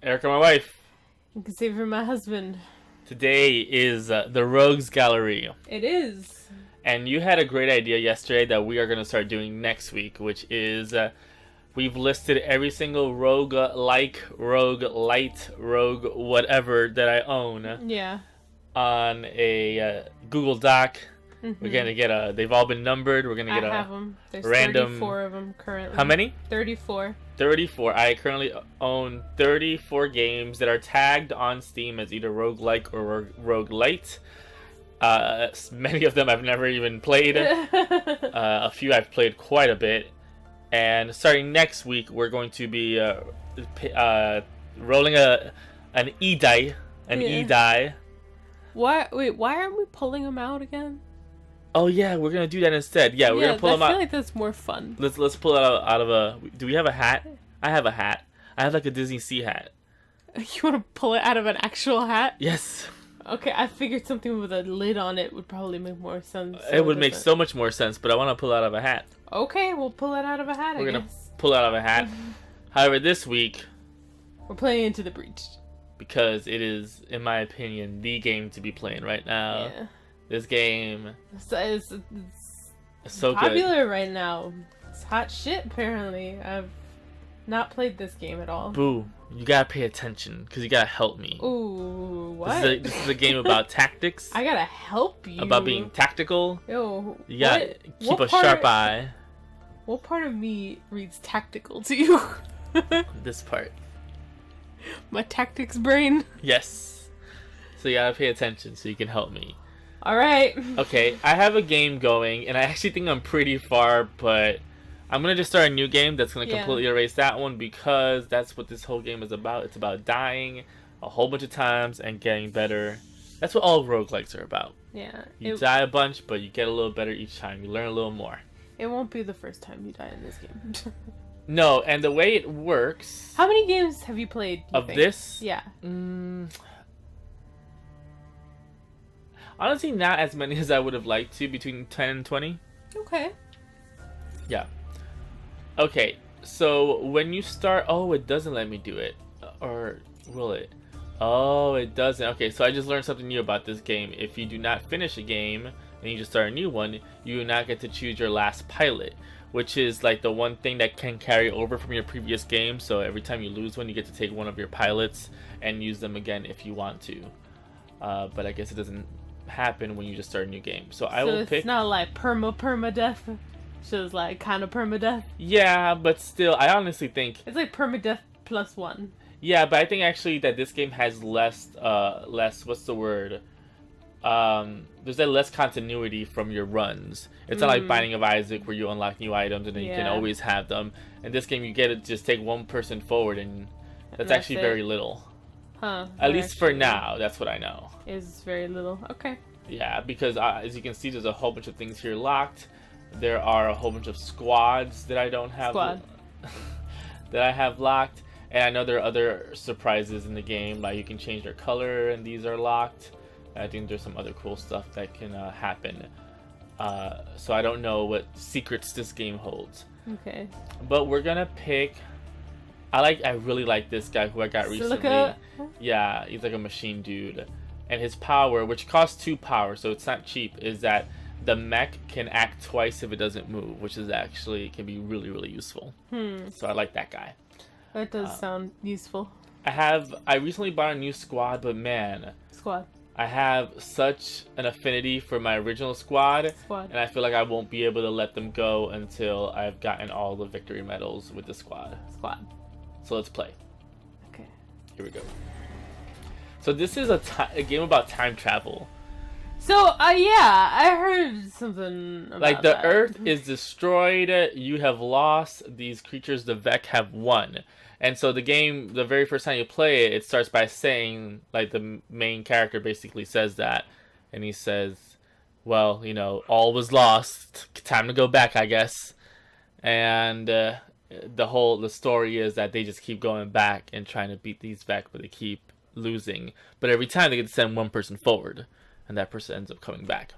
Erica, my wife. You can save for my husband. Today is the Rogues Gallery. It is. And you had a great idea yesterday that we are going to start doing next week, which is we've listed every single rogue rogue light, rogue whatever that I own Yeah. on a Google Doc. Mm-hmm. We're going to get they've all been numbered. We're going to get I have them. There's random 34 of them currently. How many? 34. 34. I currently own 34 games that are tagged on Steam as either roguelike or roguelite. Many of them I've never even played. A few I've played quite a bit. And starting next week, we're going to be rolling an E-die. E-die. Why aren't we pulling them out again? Oh yeah, we're gonna do that instead. Yeah, we're gonna pull them out. I feel like that's more fun. Let's pull it out of a. Do we have a hat? I have a hat. I have like a Disney Sea hat. You want to pull it out of an actual hat? Yes. Okay, I figured something with a lid on it would probably make more sense. So it would make so much more sense, but I want to pull it out of a hat. Okay, we'll pull it out of a hat. We're gonna pull it out of a hat. However, this week we're playing Into the Breach because it is, in my opinion, the game to be playing right now. Yeah. This game it's so popular good. right now. It's hot shit. Apparently, I've not played this game at all. Boo! You gotta pay attention because you gotta help me. Ooh, what? This is a game about tactics. I gotta help you. About being tactical. Yo, you gotta keep a sharp eye. What part of me reads tactical to you? This part. My tactics brain. Yes. So you gotta pay attention so you can help me. Alright. Okay, I have a game going, and I actually think I'm pretty far, but I'm going to just start a new game that's going to completely erase that one because that's what this whole game is about. It's about dying a whole bunch of times and getting better. That's what all roguelikes are about. Yeah. You die a bunch, but you get a little better each time. You learn a little more. It won't be the first time you die in this game. No, and the way it works... How many games have you played, of this? Yeah. Honestly, not as many as I would have liked to, between 10 and 20. Okay. Yeah. Okay, so when you start... Oh, it doesn't let me do it. Or will it? Oh, it doesn't. Okay, so I just learned something new about this game. If you do not finish a game, and you just start a new one, you do not get to choose your last pilot, which is like the one thing that can carry over from your previous game. So every time you lose one, you get to take one of your pilots and use them again if you want to. But I guess it doesn't happen when you just start a new game. So I will pick... it's not like permadeath. It's just like kind of permadeath. Yeah, but still, I honestly think... It's like permadeath plus one. Yeah, but I think actually that this game has less, what's the word? There's that less continuity from your runs. It's not like Binding of Isaac where you unlock new items and then you can always have them. In this game, you get to just take one person forward, and that's actually very little. Huh. At least for now, that's what I know. Is very little. Okay. Yeah, because as you can see, there's a whole bunch of things here locked. There are a whole bunch of squads that I don't have that I have locked, and I know there are other surprises in the game, like you can change their color, and these are locked. I think there's some other cool stuff that can happen. So I don't know what secrets this game holds. Okay. But we're gonna pick. I really like this guy who I got recently. Yeah, he's like a machine dude, and his power, which costs 2 power, so it's not cheap, is that the mech can act twice if it doesn't move, which is actually can be really useful. So I like that guy. That does sound useful. I recently bought a new squad, but man, I have such an affinity for my original squad, and I feel like I won't be able to let them go until I've gotten all the victory medals with the squad. So let's play. Okay. Here we go. So this is a game about time travel. So, yeah, I heard something about like the Earth is destroyed, you have lost, these creatures, the Vec, have won. And so the game, the very first time you play it, it starts by saying, like the main character basically says that. And he says, well, you know, all was lost, time to go back, I guess. And the story is that they just keep going back and trying to beat these Vec, but they keep losing. But every time they get to send one person forward, and that person ends up coming back.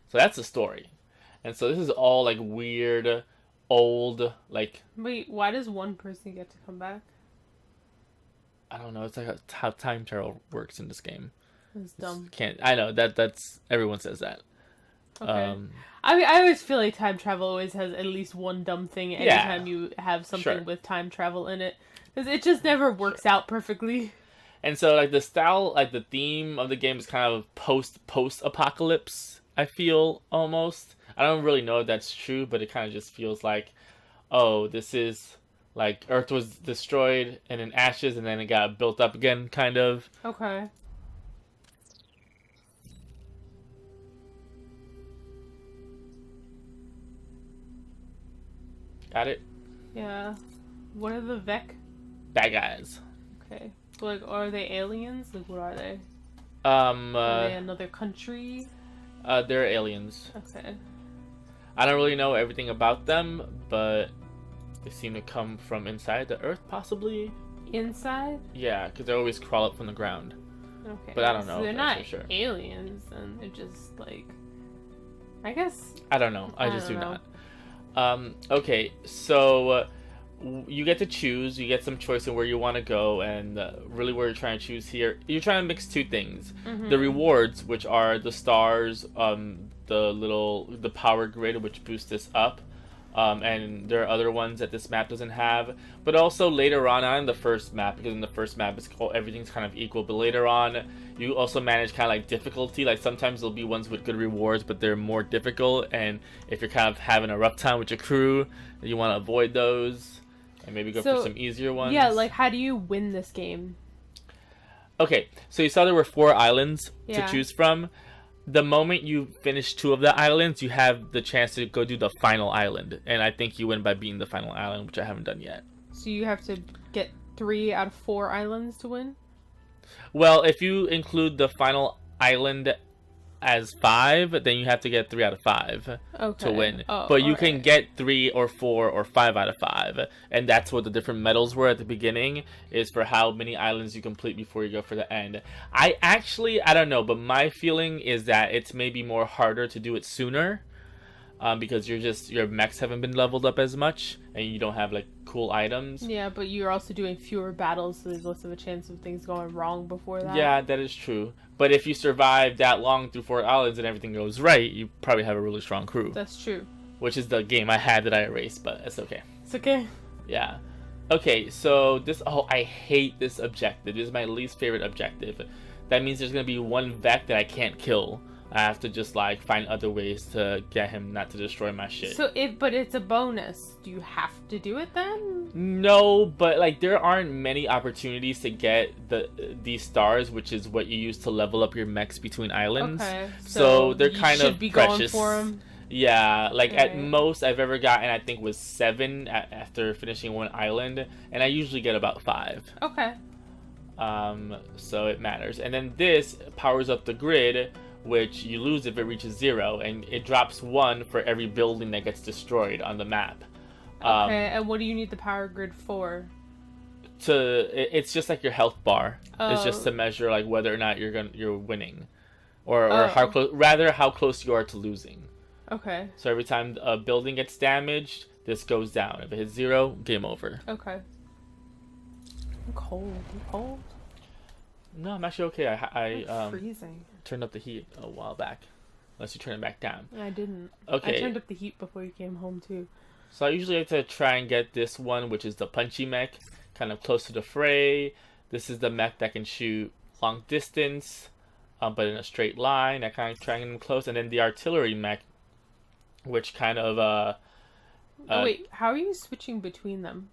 So that's the story. And so this is all like weird, old, like... Wait, why does one person get to come back? I don't know. It's like how time travel works in this game. It's dumb. Can't. I know that's everyone says that. Okay. I mean, I always feel like time travel always has at least one dumb thing anytime you have something with time travel in it. Because it just never works out perfectly. And so, like, the style, like, the theme of the game is kind of post-apocalypse, I feel, almost. I don't really know if that's true, but it kind of just feels like, oh, this is, like, Earth was destroyed and in ashes, and then it got built up again, kind of. Okay. Got it? Yeah. What are the Vec? Bad guys. Okay. Like, are they aliens? Like, what are they? Are they another country? They're aliens. Okay. I don't really know everything about them, but they seem to come from inside the Earth, possibly. Inside? Yeah, because they always crawl up from the ground. Okay. But I don't know. So they're not sure. aliens, and they're just like. I guess. I don't know. I just don't do know. not. Okay, so you get to choose. You get some choice in where you want to go, and really where you're trying to choose here. You're trying to mix two things: the rewards, which are the stars, the power grid, which boosts this up, and there are other ones that this map doesn't have. But also later on, not in the first map, because in the first map it's called everything's kind of equal. But later on, you also manage kind of like difficulty. Like sometimes there'll be ones with good rewards, but they're more difficult. And if you're kind of having a rough time with your crew, you want to avoid those and maybe go for some easier ones. Yeah, like how do you win this game? Okay, so you saw there were 4 islands to choose from. The moment you finish 2 of the islands, you have the chance to go do the final island. And I think you win by beating the final island, which I haven't done yet. So you have to get 3 out of 4 islands to win? Well, if you include the final island as 5, then you have to get 3 out of 5 to win. But you can get 3 or 4 or 5 out of 5, and that's what the different medals were at the beginning, is for how many islands you complete before you go for the end. I don't know, but my feeling is that it's maybe more harder to do it sooner, because your mechs haven't been leveled up as much, and you don't have like cool items. Yeah, but you're also doing fewer battles, so there's less of a chance of things going wrong before that. Yeah, that is true. But if you survive that long through 4 islands and everything goes right, you probably have a really strong crew. That's true. Which is the game I had that I erased, but it's okay. It's okay. Yeah. Okay, so I hate this objective. This is my least favorite objective. That means there's going to be one Vec that I can't kill. I have to just like find other ways to get him not to destroy my shit. But it's a bonus. Do you have to do it then? No, but like there aren't many opportunities to get these stars, which is what you use to level up your mechs between islands. Okay, so they're kind of be precious. Going for them. Yeah, like at most I've ever gotten I think was 7 after finishing one island, and I usually get about 5. Okay. So it matters, and then this powers up the grid, which you lose if it reaches 0, and it drops 1 for every building that gets destroyed on the map. Okay, and what do you need the power grid for? It's just like your health bar. It's just to measure like whether or not you're winning, or how close you are to losing. Okay. So every time a building gets damaged, this goes down. If it hits 0, game over. Okay. I'm cold. You cold? No, I'm actually okay. I'm freezing. Turned up the heat a while back. Unless you turn it back down. I didn't. Okay. I turned up the heat before you came home too. So I usually like to try and get this one, which is the punchy mech, kind of close to the fray. This is the mech that can shoot long distance, but in a straight line. I kind of try and get them close. And then the artillery mech, which kind of wait, how are you switching between them?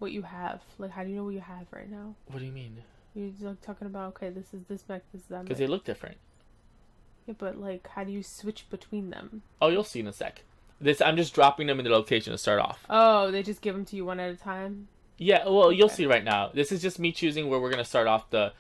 What you have? Like, how do you know what you have right now? What do you mean? You're like talking about, okay, this is this mech, this is that mech. Because they look different. Yeah, but like, how do you switch between them? Oh, you'll see in a sec. I'm just dropping them in the location to start off. Oh, they just give them to you one at a time? Yeah, well, you'll see right now. This is just me choosing where we're gonna start off the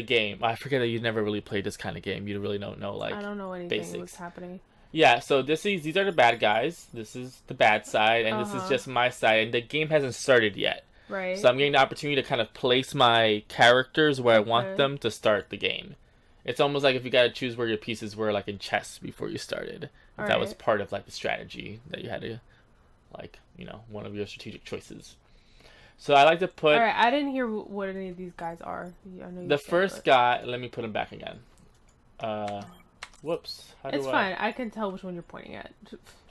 game. I forget that you never really played this kind of game. You really don't know like. I don't know anything. Basics. What's happening? Yeah, so these are the bad guys. This is the bad side, and this is just my side. And the game hasn't started yet. Right. So I'm getting the opportunity to kind of place my characters where I want them to start the game. It's almost like if you got to choose where your pieces were, like in chess, before you started. If that was part of like the strategy that you had to, like, one of your strategic choices. So I like to put... Alright, I didn't hear what any of these guys are. I know the first guy... Let me put him back again. Whoops. It's fine. I can tell which one you're pointing at.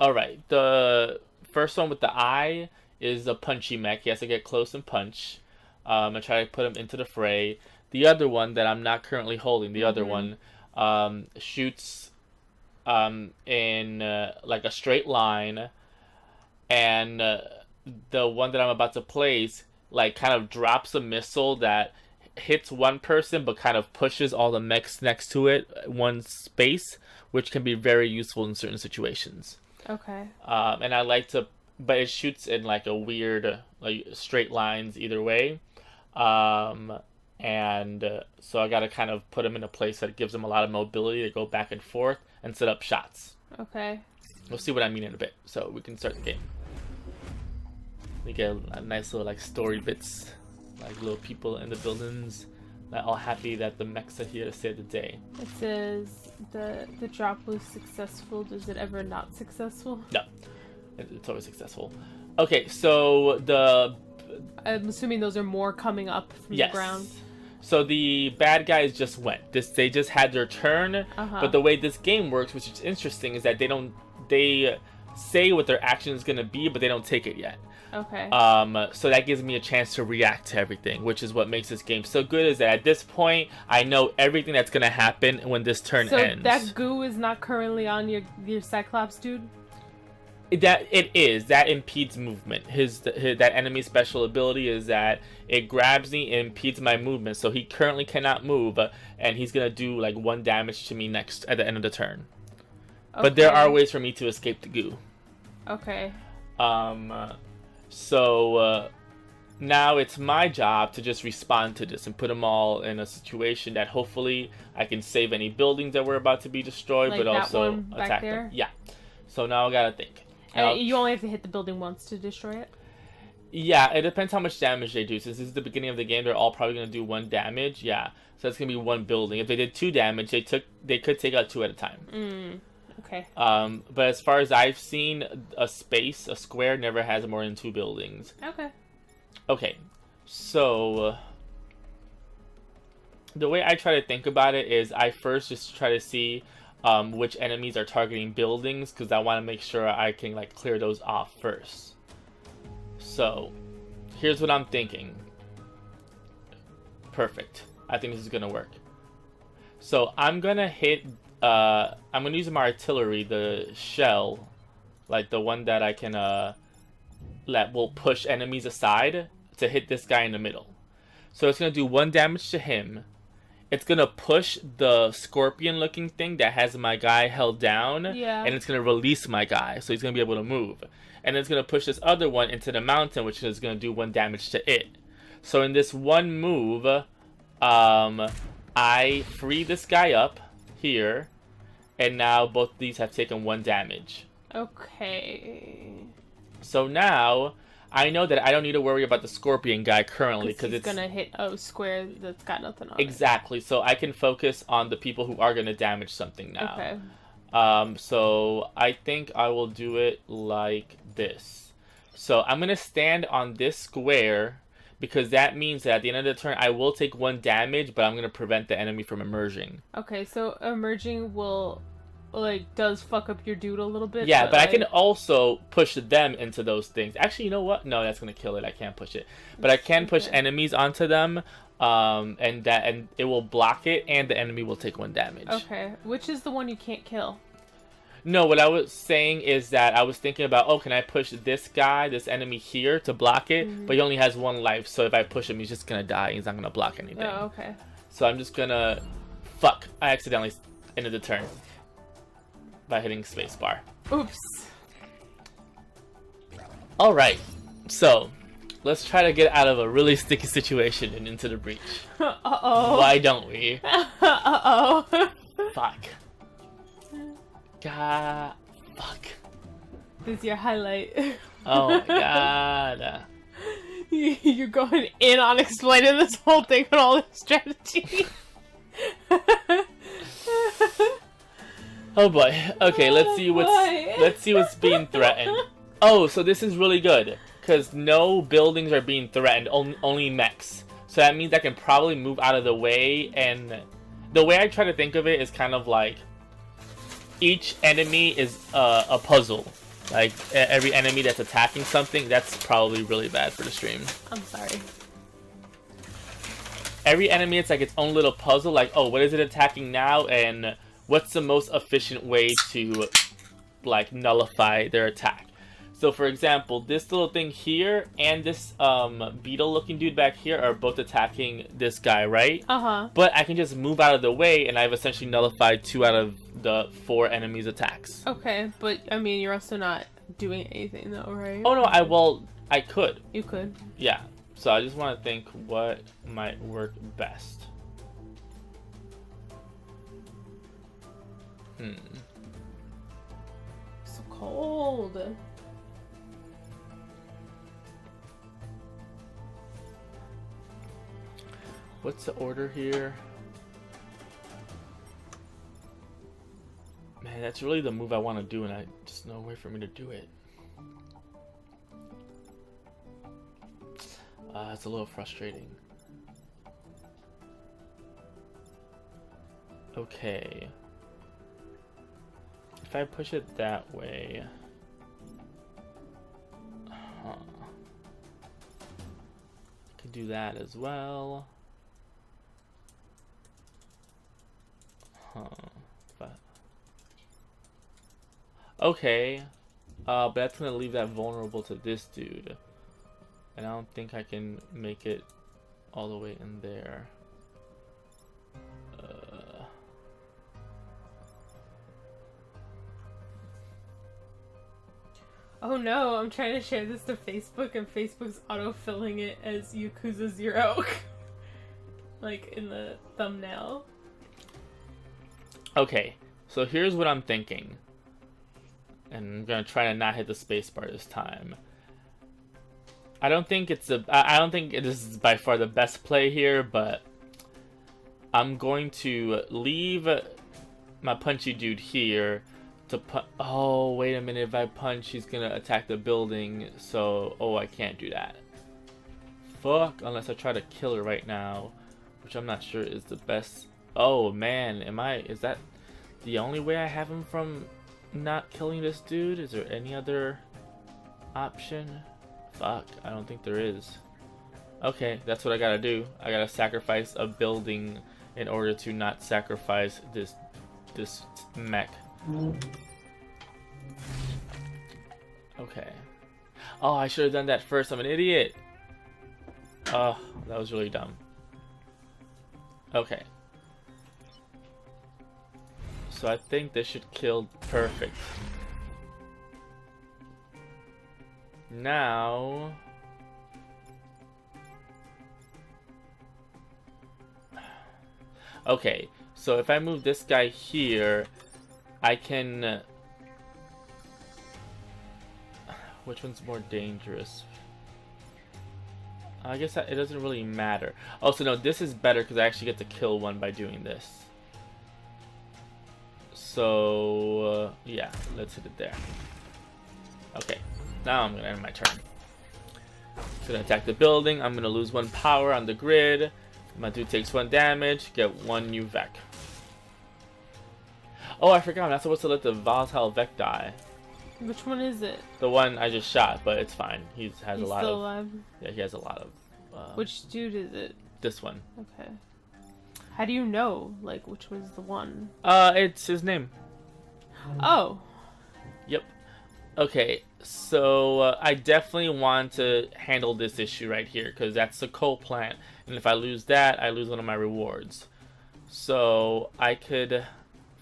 Alright. The first one with the eye is a punchy mech. He has to get close and punch. And try to put him into the fray. The other one that I'm not currently holding, the other one, shoots in like a straight line. And the one that I'm about to place, like, kind of drops a missile that hits one person but kind of pushes all the mechs next to it one space, which can be very useful in certain situations. Okay. And I like to, but it shoots in like a weird, like, straight lines either way. So I gotta kind of put them in a place that gives them a lot of mobility to go back and forth and set up shots. Okay. We'll see what I mean in a bit, so we can start the game. We get a nice little, like, story bits, like little people in the buildings, like, all happy that the mechs are here to save the day. It says the drop was successful. Is it ever not successful? No, it's always successful. Okay, so I'm assuming those are more coming up from the ground. So the bad guys just went. They just had their turn. But the way this game works, which is interesting, is that they say what their action is gonna be, but they don't take it yet. Okay. So that gives me a chance to react to everything, which is what makes this game so good. Is that at this point I know everything that's gonna happen when this turn ends. So that goo is not currently on your Cyclops dude? That impedes movement. That enemy special ability is that it grabs me and impedes my movement, so he currently cannot move, and he's gonna do like 1 damage to me next at the end of the turn. Okay. But there are ways for me to escape the goo. Okay. So now it's my job to just respond to this and put them all in a situation that hopefully I can save any buildings that were about to be destroyed, like but also attack there? them. Yeah. So now I gotta think. And you only have to hit the building once to destroy it? Yeah, it depends how much damage they do. Since this is the beginning of the game, they're all probably going to do 1 damage. Yeah, so it's going to be 1 building. If they did 2 damage, they could take out 2 at a time. Okay. But as far as I've seen, a square never has more than 2 buildings. Okay. Okay, so the way I try to think about it is I first just try to see which enemies are targeting buildings, because I want to make sure I can, like, clear those off first. So here's what I'm thinking. Perfect. I think this is gonna work. So I'm gonna hit I'm gonna use my artillery, the shell, like the one that I can that will push enemies aside, to hit this guy in the middle. So it's gonna do 1 damage to him. It's gonna push the scorpion-looking thing that has my guy held down, and it's gonna release my guy, so he's gonna be able to move. And it's gonna push this other one into the mountain, which is gonna do 1 damage to it. So in this one move, I free this guy up here, and now both of these have taken 1 damage. Okay. So now I know that I don't need to worry about the scorpion guy currently, because it's gonna hit a square that's got nothing on exactly. So I can focus on the people who are gonna damage something now. Okay. So I think I will do it like this. So I'm gonna stand on this square, because that means that at the end of the turn I will take 1 damage, but I'm gonna prevent the enemy from emerging. Okay, so emerging will, like, does fuck up your dude a little bit. Yeah, but I can also push them into those things. Actually, you know what? No, that's gonna kill it. I can't push it, but I can push enemies onto them, and it will block it, and the enemy will take 1 damage. Okay, which is the one you can't kill? No, what I was saying is that I was thinking about, can I push this guy, this enemy here, to block it? But he only has 1 life, so if I push him, he's just gonna die. He's not gonna block anything. Oh, okay. So I'm just gonna... Fuck! I accidentally ended the turn by hitting spacebar. Oops. Alright, so let's try to get out of a really sticky situation and into the breach. Uh-oh. Why don't we? Uh-oh. Fuck. God. Fuck. This is your highlight. Oh my god. You're going in on explaining this whole thing and all this strategy. Oh boy. Okay, let's see what's being threatened. Oh, so this is really good, because no buildings are being threatened, only mechs. So that means I can probably move out of the way, and the way I try to think of it is kind of like each enemy is a puzzle. Like every enemy that's attacking something, that's probably really bad for the stream. I'm sorry. Every enemy, it's like its own little puzzle. Like, oh, what is it attacking now, and what's the most efficient way to like nullify their attack? So, for example, this little thing here and this beetle-looking dude back here are both attacking this guy, right? Uh-huh. But I can just move out of the way, and I've essentially nullified 2 out of the 4 enemies' attacks. Okay, but, I mean, you're also not doing anything, though, right? Oh, no, I could. You could. Yeah. So I just want to think what might work best. So cold. What's the order here? Man, that's really the move I want to do, and I just no way for me to do it. It's a little frustrating. Okay. If I push it that way... I can do that as well. Okay. But that's gonna leave that vulnerable to this dude. And I don't think I can make it all the way in there. Oh no, I'm trying to share this to Facebook and Facebook's auto-filling it as Yakuza 0. Like in the thumbnail. Okay, so here's what I'm thinking. And I'm gonna try to not hit the spacebar this time. I don't think this is by far the best play here, but I'm going to leave my punchy dude here to oh, wait a minute, if I punch, he's gonna attack the building, so, oh, I can't do that. Fuck, unless I try to kill her right now, which I'm not sure is the best. Oh, man, is that the only way I have him from not killing this dude? Is there any other option? Fuck, I don't think there is. Okay, that's what I gotta do. I gotta sacrifice a building in order to not sacrifice this mech. Okay. Oh, I should have done that first. I'm an idiot. Oh, that was really dumb. Okay. So I think this should kill perfect. Now... Okay, so if I move this guy here, I can... Which one's more dangerous? I guess it doesn't really matter. Oh, so no, this is better because I actually get to kill one by doing this. So, yeah, let's hit it there. Okay, now I'm going to end my turn. It's going to attack the building. I'm going to lose 1 power on the grid. My dude takes 1 damage, get 1 new Vec. Oh, I forgot, I'm not supposed to let the volatile Vec die. Which one is it? The one I just shot, but it's fine. He's a lot still of... alive? Yeah, he has a lot of... Which dude is it? This one. Okay. How do you know, like, which one's the one? It's his name. Oh. Yep. Okay, so I definitely want to handle this issue right here, because that's the coal plant. And if I lose that, I lose one of my rewards. So I could...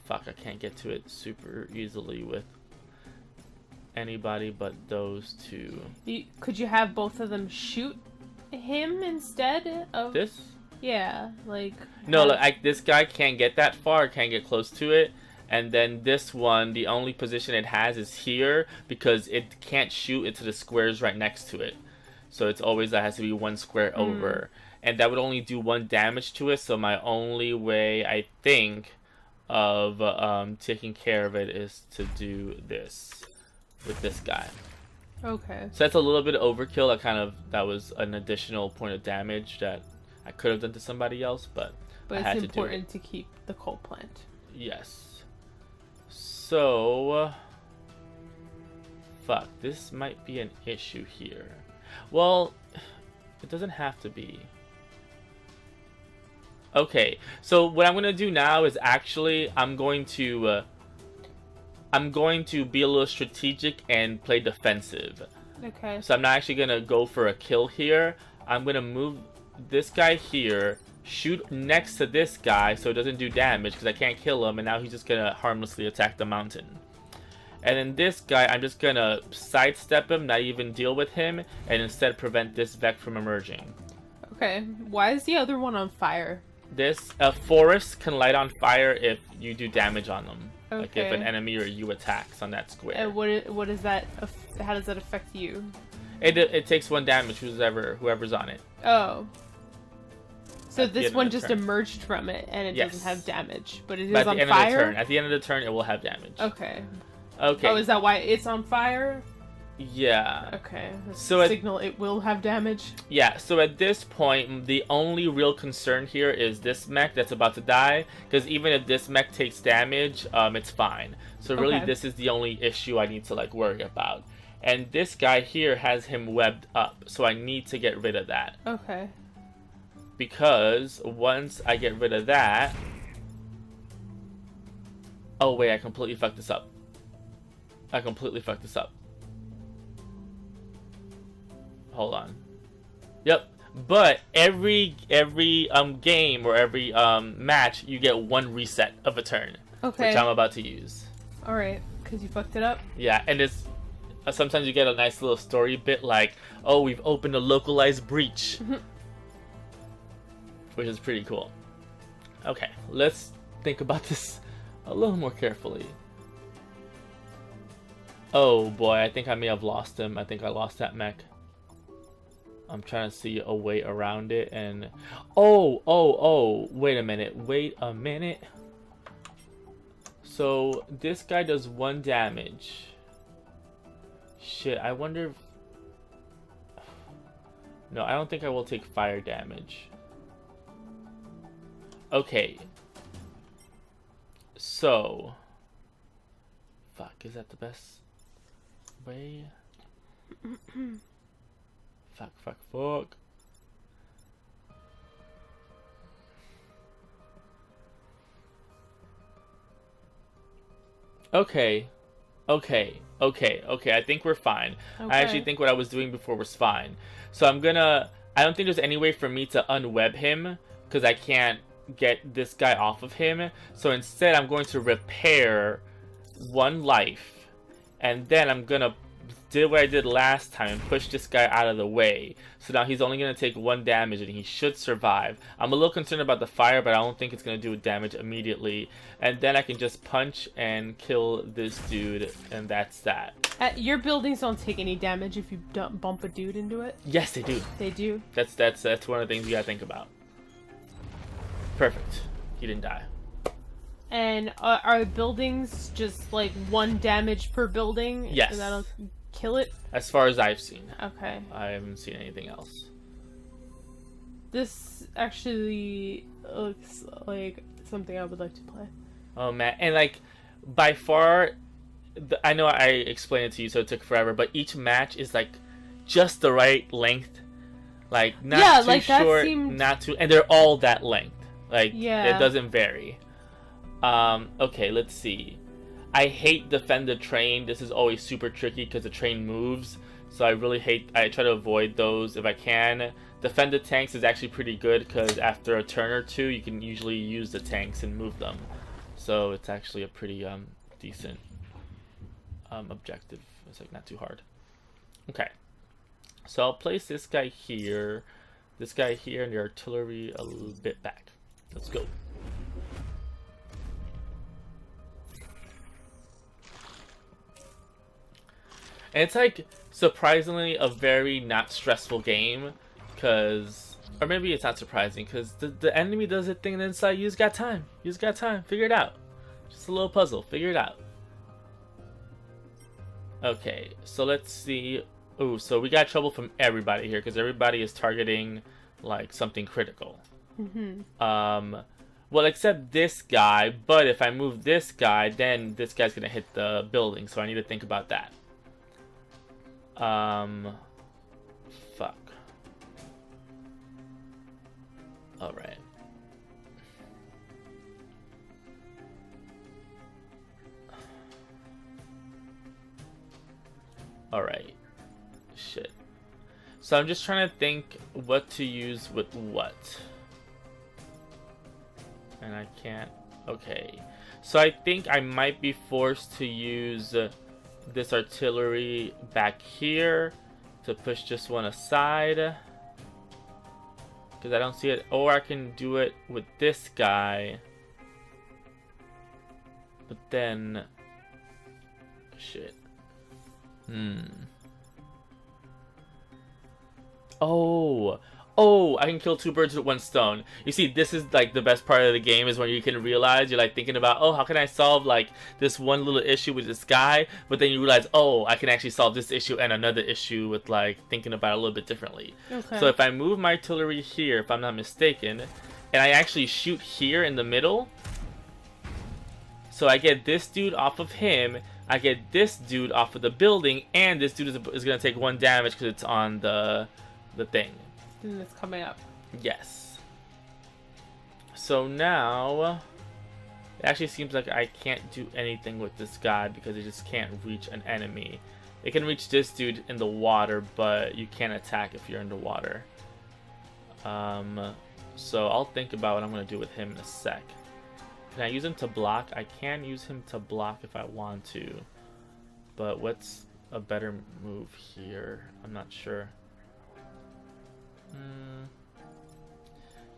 Fuck, I can't get to it super easily with anybody but those two. Could you have both of them shoot him instead of... This? Yeah, like... No, like, this guy can't get that far, can't get close to it. And then this one, the only position it has is here, because it can't shoot into the squares right next to it. So it's always, that has to be 1 square over. And that would only do 1 damage to it, so my only way, I think, of taking care of it is to do this with this guy. Okay. So that's a little bit of overkill. That was an additional point of damage that I could have done to somebody else, but I had it's to do it. important to keep the coal plant. Yes. So, fuck, this might be an issue here. Well, it doesn't have to be. Okay, so what I'm gonna do now is actually I'm going to be a little strategic and play defensive. Okay. So I'm not actually gonna go for a kill here. I'm gonna move this guy here, shoot next to this guy so it doesn't do damage because I can't kill him, and now he's just gonna harmlessly attack the mountain. And then this guy, I'm just gonna sidestep him, not even deal with him, and instead prevent this Vec from emerging. Okay. Why is the other one on fire? This forest can light on fire if you do damage on them. Okay. Like if an enemy or you attacks on that square. And what is that? How does that affect you? It takes 1 damage whoever's on it. Oh. So this one just emerged from it and it doesn't have damage, but it is on fire. At the end of the turn, it will have damage. Okay. Okay. Oh, is that why it's on fire? Yeah. Okay. So signal it will have damage. Yeah. So at this point, the only real concern here is this mech that's about to die, because even if this mech takes damage, it's fine. So really, this is the only issue I need to like worry about. And this guy here has him webbed up, so I need to get rid of that. Okay. Because once I get rid of that... Oh wait, I completely fucked this up. Hold on. Yep. But every game or every match, you get 1 reset of a turn. Okay. Which I'm about to use. Alright, because you fucked it up? Yeah, and it's... sometimes you get a nice little story bit like, oh, we've opened a localized breach. Which is pretty cool. Okay, let's think about this a little more carefully. Oh boy, I think I may have lost him. I think I lost that mech. I'm trying to see a way around it and... Oh, wait a minute. So, this guy does 1 damage. Shit, I wonder if... No, I don't think I will take fire damage. Okay. So... Fuck, is that the best way? Fuck. Okay. I think we're fine. Okay. I actually think what I was doing before was fine. So I don't think there's any way for me to unweb him, because I can't get this guy off of him. So instead I'm going to repair 1 life, and then I'm gonna do what I did last time and push this guy out of the way. So now he's only gonna take 1 damage and he should survive. I'm a little concerned about the fire, but I don't think it's gonna do damage immediately. And then I can just punch and kill this dude, and that's that. Your buildings don't take any damage if you don't bump a dude into it? Yes, they do. They do? That's one of the things you gotta think about. Perfect. He didn't die. And are buildings just like 1 damage per building? Yes. And that'll kill it? As far as I've seen. Okay. I haven't seen anything else. This actually looks like something I would like to play. Oh man, and like by far, I know I explained it to you, so it took forever. But each match is like just the right length, like not too short, not too, and they're all that length. Like it doesn't vary. Okay, let's see. I hate defend the train. This is always super tricky because the train moves. So I try to avoid those if I can. Defend the tanks is actually pretty good because after a turn or 2, you can usually use the tanks and move them. So it's actually a pretty decent objective. It's like not too hard. Okay. So I'll place this guy here, and the artillery a little bit back. Let's go. And it's like surprisingly a very not stressful game, because, or maybe it's not surprising, because the enemy does a thing and then it's like, you just got time, figure it out. Just a little puzzle, figure it out. Okay, so let's see. Ooh, so we got trouble from everybody here because everybody is targeting like something critical. Well, except this guy, but if I move this guy, then this guy's gonna hit the building, so I need to think about that. Fuck. Alright. Alright. Shit. So I'm just trying to think what to use with what. And I can't. Okay. So I think I might be forced to use this artillery back here to push this one aside. Because I don't see it. Or I can do it with this guy. But then... Shit. Oh, I can kill two birds with one stone. You see, this is like the best part of the game is when you can realize you're like thinking about, oh, how can I solve like this one little issue with this guy? But then you realize, oh, I can actually solve this issue and another issue with like thinking about it a little bit differently. Okay. So if I move my artillery here, if I'm not mistaken, and I actually shoot here in the middle, so I get this dude off of him, I get this dude off of the building, and this dude is going to take 1 damage because it's on the thing. And it's coming up. Yes. So now, it actually seems like I can't do anything with this guy because it just can't reach an enemy. It can reach this dude in the water, but you can't attack if you're in the water. So I'll think about what I'm going to do with him in a sec. Can I use him to block? I can use him to block if I want to. But what's a better move here? I'm not sure.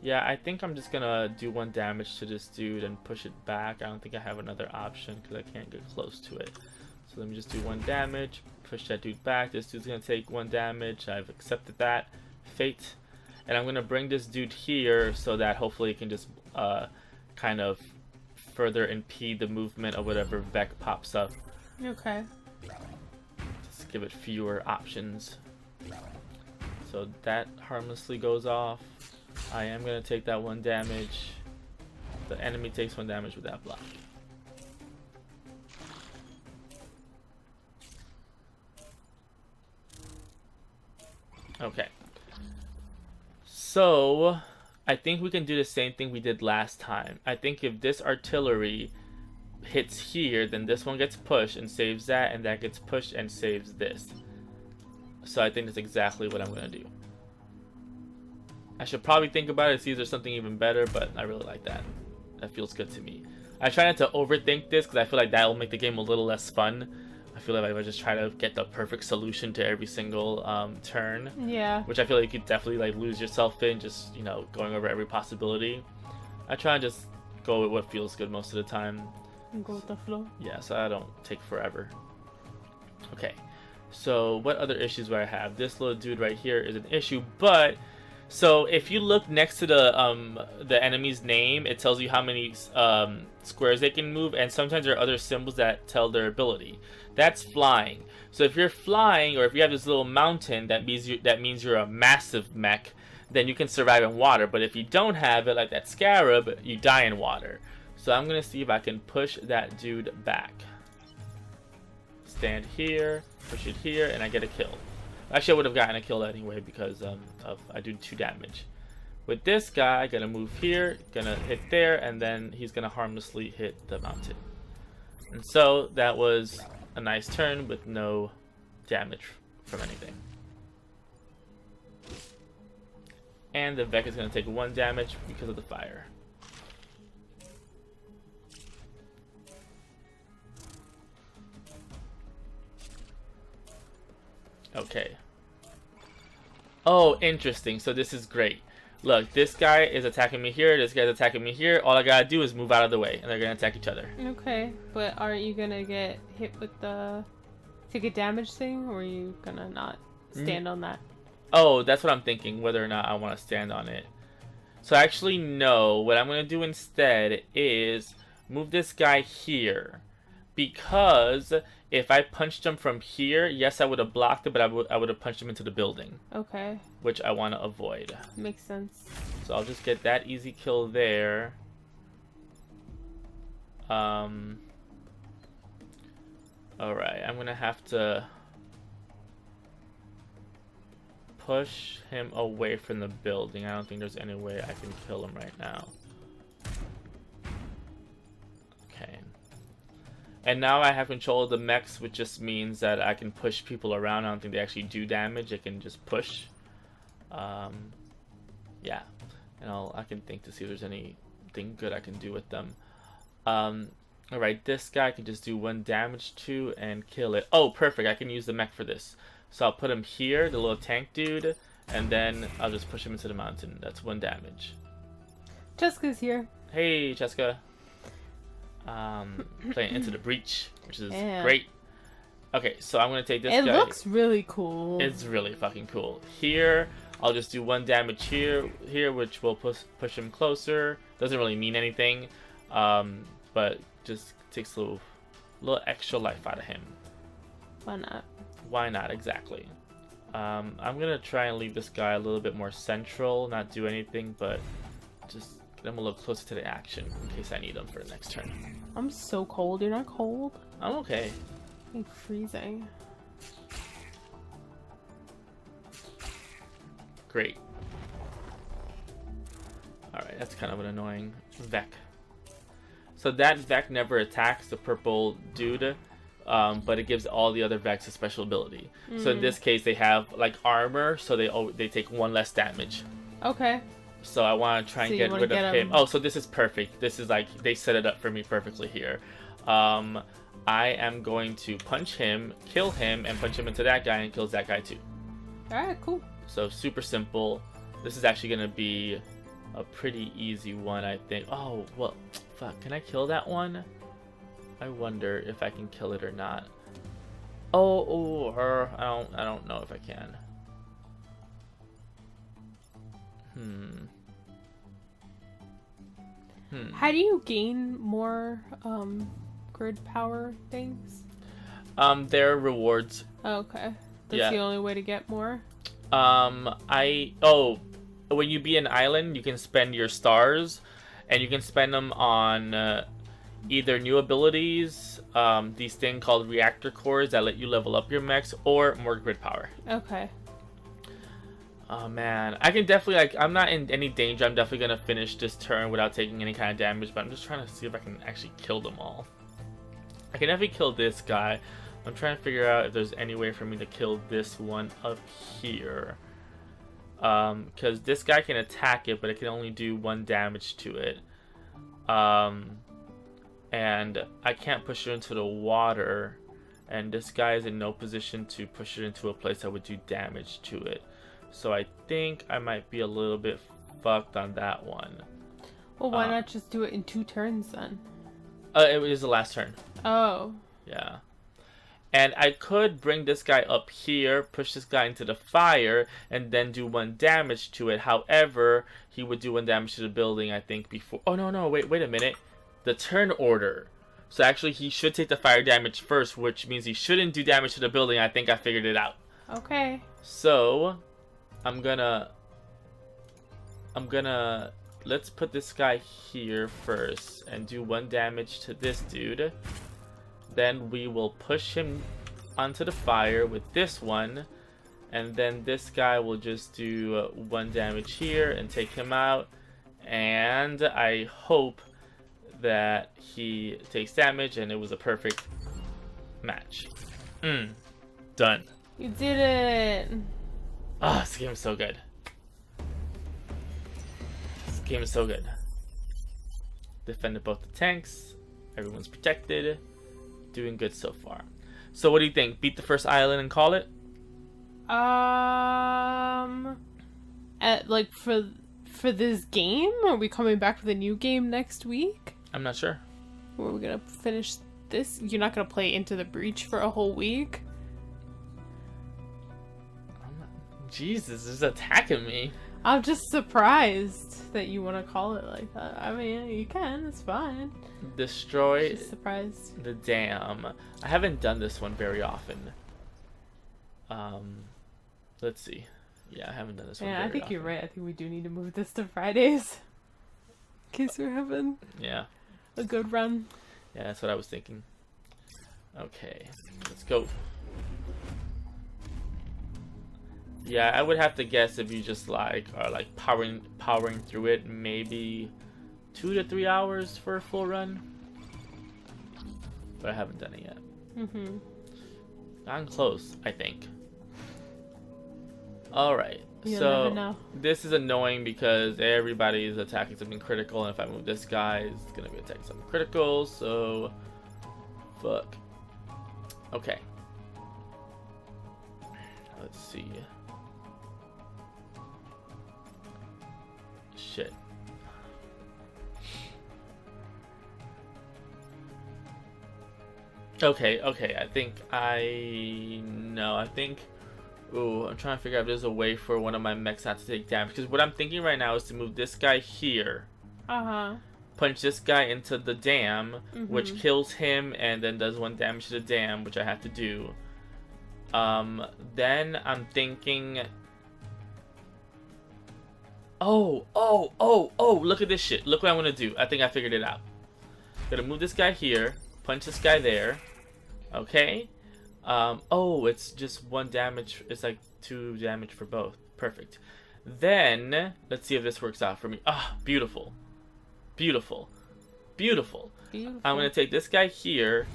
Yeah, I think I'm just gonna do 1 damage to this dude and push it back. I don't think I have another option because I can't get close to it. So let me just do 1 damage, push that dude back. This dude's gonna take 1 damage. I've accepted that fate. And I'm gonna bring this dude here so that hopefully it can just kind of further impede the movement of whatever Vec pops up. Okay. Just give it fewer options. So that harmlessly goes off. I am going to take that 1 damage. The enemy takes 1 damage with that block. Okay. So, I think we can do the same thing we did last time. I think if this artillery hits here, then this one gets pushed and saves that, and that gets pushed and saves this. So I think that's exactly what I'm going to do. I should probably think about it, see if there's something even better, but I really like that. That feels good to me. I try not to overthink this because I feel like that will make the game a little less fun. I feel like if I just try to get the perfect solution to every single turn, yeah, which I feel like you could definitely like lose yourself in just, you know, going over every possibility. I try and just go with what feels good most of the time. And go with the flow. Yeah, so I don't take forever. Okay, so what other issues do I have? This little dude right here is an issue, but so if you look next to the enemy's name, it tells you how many squares they can move, and sometimes there are other symbols that tell their ability. That's flying. So if you're flying, or if you have this little mountain, that means you're a massive mech, then you can survive in water. But if you don't have it, like that scarab, you die in water. So I'm gonna see if I can push that dude back. Stand here, push it here, and I get a kill. Actually, I would have gotten a kill anyway because I do 2 damage. With this guy, gonna move here, gonna hit there, and then he's gonna harmlessly hit the mountain. And so that was a nice turn with no damage from anything. And the Vec is gonna take 1 damage because of the fire. Okay. Oh, interesting. So this is great. Look, this guy is attacking me here. This guy's attacking me here. All I gotta do is move out of the way, and they're gonna attack each other. Okay, but aren't you gonna get hit with the ticket damage thing, or are you gonna not stand on that? Oh, that's what I'm thinking, whether or not I want to stand on it. So actually, no. What I'm gonna do instead is move this guy here. Because if I punched him from here, yes, I would have blocked it, but I would have punched him into the building. Okay. Which I want to avoid. Makes sense. So I'll just get that easy kill there. Alright, I'm gonna have to push him away from the building. I don't think there's any way I can kill him right now. Okay. And now I have control of the mechs, which just means that I can push people around. I don't think they actually do damage. They can just push. Yeah. And I can think to see if there's anything good I can do with them. Alright, this guy I can just do 1 damage to and kill it. Oh, perfect. I can use the mech for this. So I'll put him here, the little tank dude, and then I'll just push him into the mountain. That's 1 damage. Jessica's here. Hey, Jessica. Playing Into the Breach, which is great. Okay, so I'm going to take this guy. It looks really cool. It's really fucking cool. Here, I'll just do 1 damage here, which will push him closer. Doesn't really mean anything, but just takes a little extra life out of him. Why not? Why not, exactly. I'm going to try and leave this guy a little bit more central, not do anything, but just get him a little closer to the action in case I need him for the next turn. I'm so cold. You're not cold? I'm okay. I'm freezing. Great. Alright, that's kind of an annoying Vec. So that Vec never attacks the purple dude, but it gives all the other Vecs a special ability. So in this case, they have like armor, so they take 1 less damage. Okay. So I want to try and get rid of him. Oh, so this is perfect. This is like, they set it up for me perfectly here. I am going to punch him, kill him, and punch him into that guy, and kills that guy too. Alright, cool. So super simple. This is actually going to be a pretty easy one, I think. Oh, well, fuck. Can I kill that one? I wonder if I can kill it or not. Oh, her. I don't know if I can. How do you gain more grid power things? They're rewards. Okay. That's the only way to get more? When you be an island, you can spend your stars, and you can spend them on either new abilities, these things called reactor cores that let you level up your mechs, or more grid power. Okay. Oh man, I can definitely, I'm not in any danger. I'm definitely gonna finish this turn without taking any kind of damage, but I'm just trying to see if I can actually kill them all. I can definitely kill this guy. I'm trying to figure out if there's any way for me to kill this one up here. Because this guy can attack it, but it can only do 1 damage to it. And I can't push it into the water, and this guy is in no position to push it into a place that would do damage to it. So I think I might be a little bit fucked on that one. Well, why not just do it in 2 turns then? It was the last turn. Oh. Yeah. And I could bring this guy up here, push this guy into the fire, and then do 1 damage to it. However, he would do 1 damage to the building, I think, before... Oh, no, wait a minute. The turn order. So actually, he should take the fire damage first, which means he shouldn't do damage to the building. I think I figured it out. Okay. So, I'm gonna... Let's put this guy here first and do 1 damage to this dude. Then we will push him onto the fire with this one, and then this guy will just do 1 damage here and take him out, and I hope that he takes damage, and it was a perfect match. Done. You did it! Ah, this game is so good. This game is so good. Defended both the tanks, everyone's protected. Doing good so far. So what do you think? Beat the first island and call it? Like for this game? Are we coming back with a new game next week? I'm not sure. Or are we gonna finish this? You're not gonna play Into the Breach for a whole week? Jesus, it's attacking me. I'm just surprised that you want to call it like that. I mean, you can. It's fine. Destroy Just surprised. the dam. I haven't done this one very often. Let's see. Yeah, I haven't done this one very I think often. you're right. I think we do need to move this to Fridays. In case we're having a good run. Yeah, that's what I was thinking. Okay, let's go. Yeah, I would have to guess if you just are powering through it, maybe 2 to 3 hours for a full run. But I haven't done it yet. I'm close, I think. Alright, so this is annoying because everybody is attacking something critical, and if I move this guy, it's gonna be attacking something critical, so fuck. Okay. Let's see. Shit. Okay, I think ooh, I'm trying to figure out if there's a way for one of my mechs not to take damage, because what I'm thinking right now is to move this guy here. Punch this guy into the dam, which kills him and then does 1 damage to the dam, which I have to do. Then I'm thinking, oh, look at this shit. Look what I'm gonna do. I think I figured it out. Gonna move this guy here, punch this guy there. Okay. Oh, it's just 1 damage. It's like 2 damage for both. Perfect. Then, let's see if this works out for me. Ah, beautiful. Beautiful. Beautiful. I'm gonna take this guy here,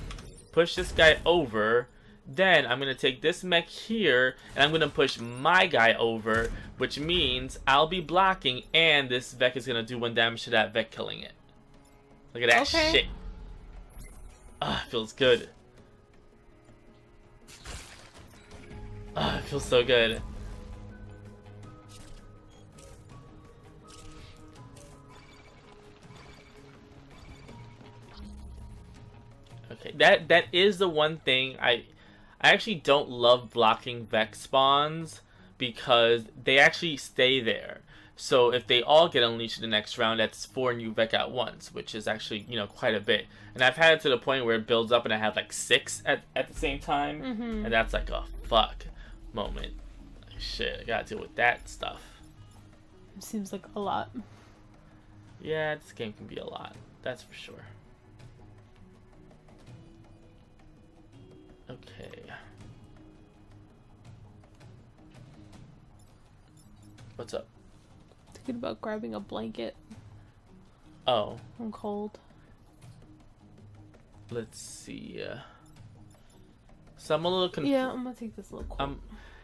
push this guy over, then I'm gonna take this mech here, and I'm gonna push my guy over, which means I'll be blocking, and this Vec is gonna do 1 damage to that Vec, killing it. Look at that shit. Ah, feels good. Ah, it feels so good. Okay, that is the one thing I actually don't love blocking Vex spawns, because they actually stay there. So if they all get unleashed in the next round, that's 4 new Vec at once, which is actually, quite a bit. And I've had it to the point where it builds up and I have like 6 at the same time, and that's like a fuck moment. Like, shit, I gotta deal with that stuff. Seems like a lot. Yeah, this game can be a lot. That's for sure. Okay. What's up? Thinking about grabbing a blanket. Oh. I'm cold. Let's see. So I'm a little confused. Yeah, I'm gonna take this little quote.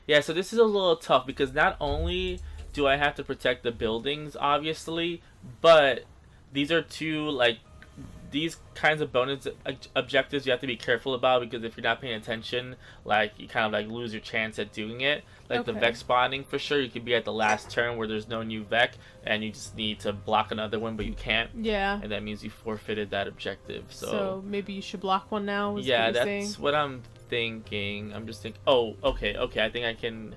Yeah, so this is a little tough because not only do I have to protect the buildings, obviously, but these are 2, these kinds of bonus objectives you have to be careful about, because if you're not paying attention, you kind of lose your chance at doing it. The Vec spawning, for sure, you could be at the last turn where there's no new Vec and you just need to block another one, but you can't. Yeah. And that means you forfeited that objective. So maybe you should block one now. Yeah, that's what I'm thinking. I'm just thinking. Oh, okay. I think I can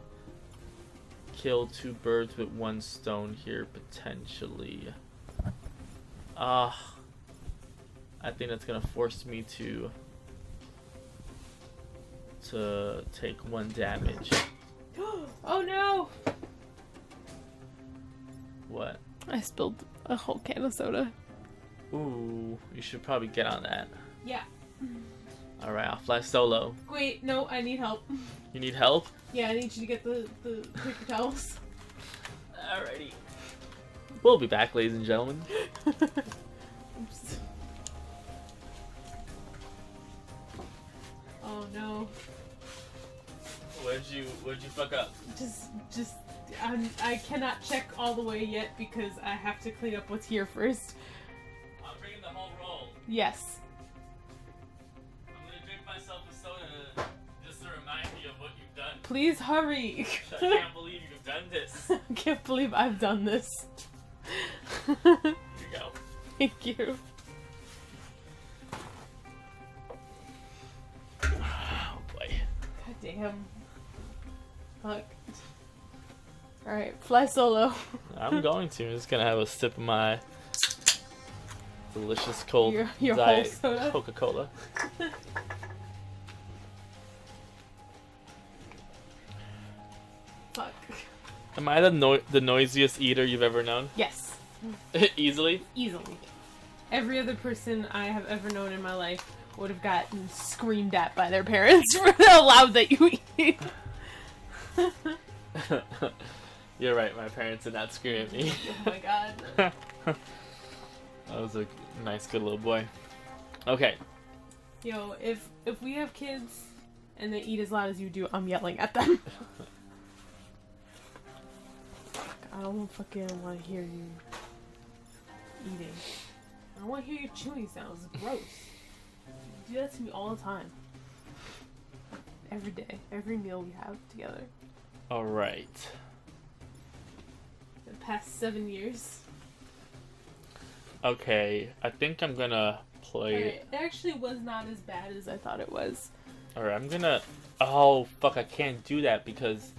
kill 2 birds with 1 stone here potentially. I think that's gonna force me to take 1 damage. Oh no! What? I spilled a whole can of soda. Ooh, you should probably get on that. Yeah. Alright, I'll fly solo. Wait, no, I need help. You need help? Yeah, I need you to get the paper towels. Alrighty. We'll be back, ladies and gentlemen. Oops. Oh no. What'd you fuck up? Just I cannot check all the way yet because I have to clean up what's here first. I'm bringing the whole roll. Yes. I'm gonna drink myself a soda just to remind me of what you've done. Please hurry. I can't believe you've done this. I can't believe I've done this. Here you go. Thank you. Oh boy. God damn. Fuck. Alright, fly solo. I'm going to. I'm just gonna have a sip of my delicious cold your diet whole soda? Coca-Cola. Fuck. Am I the noisiest eater you've ever known? Yes. Easily? Easily. Every other person I have ever known in my life would have gotten screamed at by their parents for how loud that you eat. You're right, my parents did not scream at me. Oh my god. That was a nice, good little boy. Okay. Yo, if we have kids and they eat as loud as you do, I'm yelling at them. I don't fucking want to hear you eating. I don't want to hear your chewing sounds. It's gross. You do that to me all the time. Every day. Every meal we have together. Alright. The past 7 years. Okay, I think I'm gonna play... Right. It actually was not as bad as I thought it was. Alright, I'm gonna... Oh, fuck, I can't do that because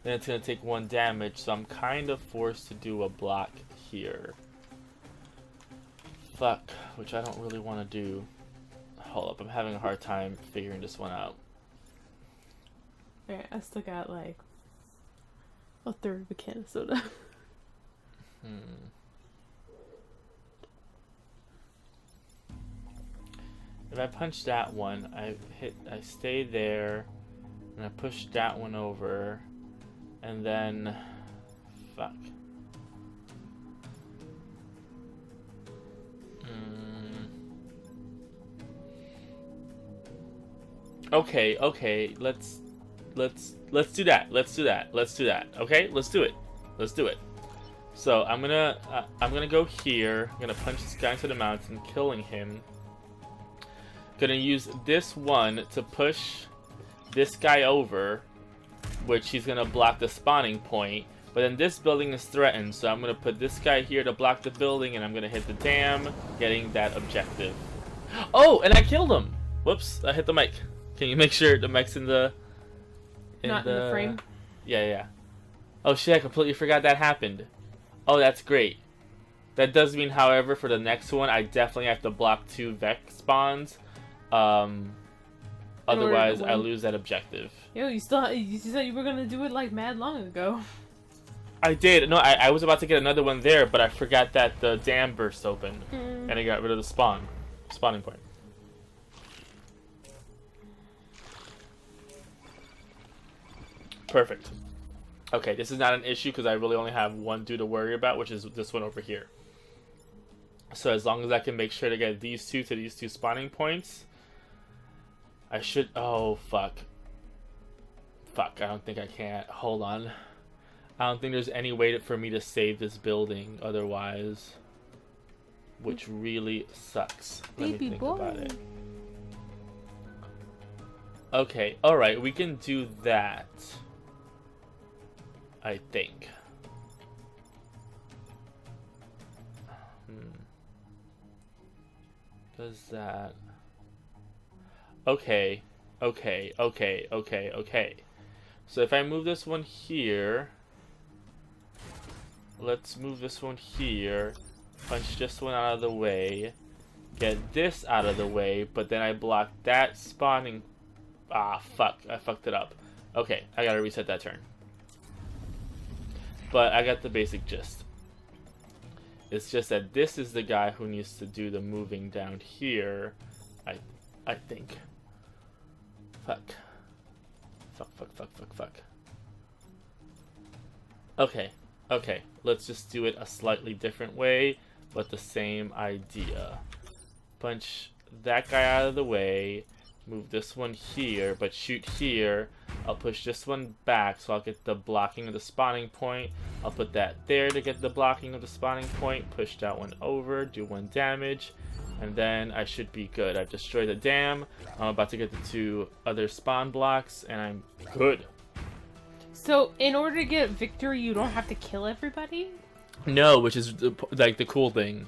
then it's gonna take 1 damage, so I'm kind of forced to do a block here. Fuck, which I don't really want to do. Hold up, I'm having a hard time figuring this one out. Alright, I still got like a third of a can of soda. If I punch that one, I stay there, and I push that one over, and then, fuck. Okay, let's do that. Let's do that. Okay, let's do it. So I'm gonna go here. I'm gonna punch this guy into the mountain, killing him. Gonna use this one to push this guy over, which he's gonna block the spawning point. But then this building is threatened, so I'm gonna put this guy here to block the building, and I'm gonna hit the dam, getting that objective. Oh, and I killed him. Whoops, I hit the mic. Can you make sure the mic's in the... Not in the frame? Yeah. Oh shit, I completely forgot that happened. Oh, that's great. That does mean, however, for the next one, I definitely have to block 2 Vex spawns. Otherwise, I lose that objective. Yo, you said you were gonna do it like mad long ago. I did. No, I was about to get another one there, but I forgot that the dam burst open. And I got rid of the spawning point. Perfect. Okay, this is not an issue because I really only have 1 dude to worry about, which is this one over here. So as long as I can make sure to get these 2 to these 2 spawning points, I should... Oh, fuck. Fuck, I don't think I can. Hold on. I don't think there's any way for me to save this building otherwise. Which really sucks. Let me think about it. Okay, alright, we can do that. I think. Does that... Okay. So if I move this one here... Let's move this one here. Punch this one out of the way. Get this out of the way, but then I block that spawning... Ah, fuck. I fucked it up. Okay, I gotta reset that turn. But I got the basic gist. It's just that this is the guy who needs to do the moving down here. I think. Fuck. Okay. Let's just do it a slightly different way, but the same idea. Punch that guy out of the way. Move this one here, but shoot here. I'll push this one back so I'll get the blocking of the spawning point. I'll put that there to get the blocking of the spawning point. Push that one over, do 1 damage, and then I should be good. I've destroyed the dam. I'm about to get the 2 other spawn blocks, and I'm good. So, in order to get victory, you don't have to kill everybody? No, which is like the cool thing.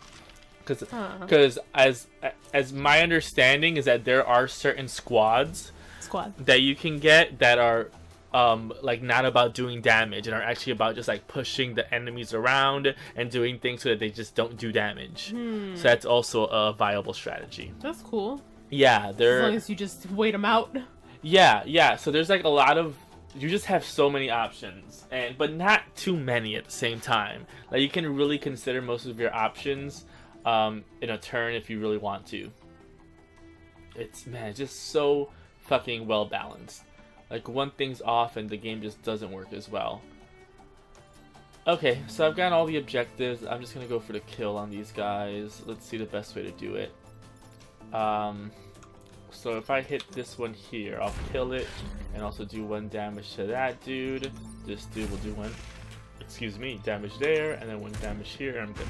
Because as my understanding is that there are certain squads that you can get that are like not about doing damage and are actually about just like pushing the enemies around and doing things so that they just don't do damage. So that's also a viable strategy. That's cool. Yeah, As they're long as you just wait them out. yeah. So there's like a lot of, you just have so many options, and but not too many at the same time. Like you can really consider most of your options in a turn if you really want to. It's just so fucking well balanced. Like one thing's off and the game just doesn't work as well. Okay, so I've got all the objectives. I'm just gonna go for the kill on these guys. Let's see the best way to do it. So if I hit this one here, I'll kill it and also do 1 damage to that dude. This dude will do 1, excuse me, damage there, and then 1 damage here, and I'm good.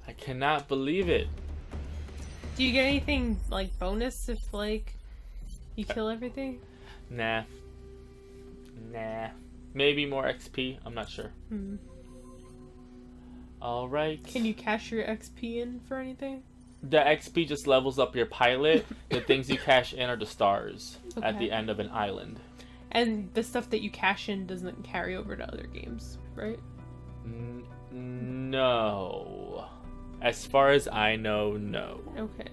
I cannot believe it. Do you get anything like bonus if like you kill everything? Nah. Maybe more XP, I'm not sure. Alright. Can you cash your XP in for anything? The XP just levels up your pilot. The things you cash in are the stars at the Okay. end of an island. And the stuff that you cash in doesn't carry over to other games, right? No. As far as I know, no. Okay.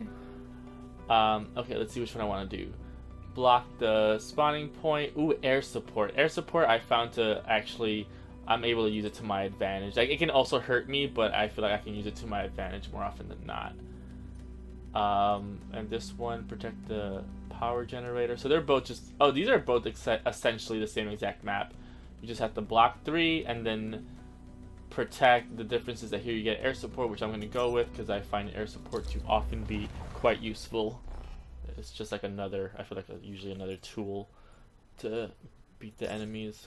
Okay, let's see which one I want to do. Block the spawning point. Ooh, air support. Air support I found to actually, I'm able to use it to my advantage. Like, it can also hurt me, but I feel like I can use it to my advantage more often than not. And this one, protect the power generator. So they're both just, oh, these are both essentially the same exact map. You just have to block 3 and then protect. The difference is that here you get air support, which I'm going to go with because I find air support to often be quite useful. It's just like another, I feel like usually another tool to beat the enemies.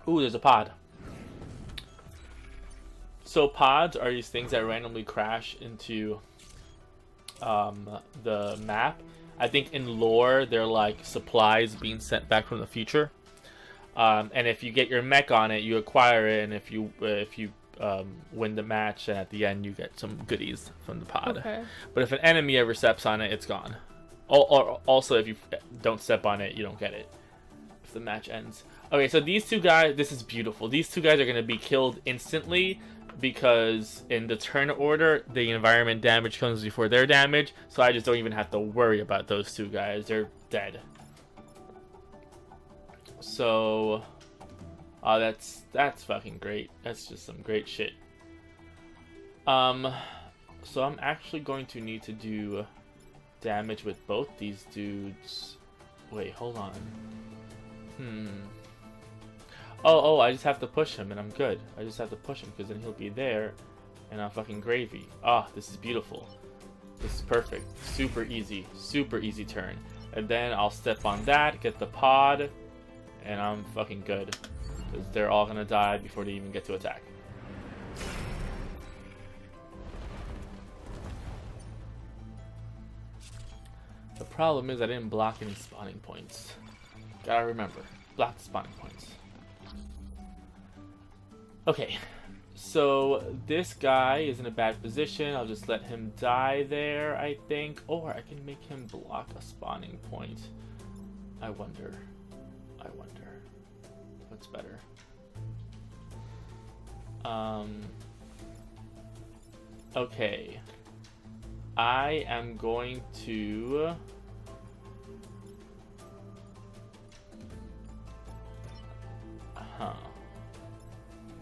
Ooh, there's a pod. So pods are these things that randomly crash into the map. I think in lore, they're like supplies being sent back from the future. And if you get your mech on it, you acquire it, and if you win the match, and at the end you get some goodies from the pod. Okay. But if an enemy ever steps on it, it's gone. Or also, if you don't step on it, you don't get it if the match ends. Okay, so these two guys, this is beautiful. These two guys are going to be killed instantly because in the turn order, the environment damage comes before their damage, so I just don't even have to worry about those two guys. They're dead. So, that's fucking great. That's just some great shit. So I'm actually going to need to do damage with both these dudes. Wait, hold on. Oh, I just have to push him and I'm good. I just have to push him because then he'll be there and I'm fucking gravy. Ah, this is beautiful. This is perfect. Super easy turn. And then I'll step on that, get the pod, and I'm fucking good. Because they're all gonna die before they even get to attack. The problem is I didn't block any spawning points. Gotta remember, block the spawning points. Okay, so this guy is in a bad position. I'll just let him die there, I think. Or I can make him block a spawning point. I wonder. What's better? Okay. I am going to...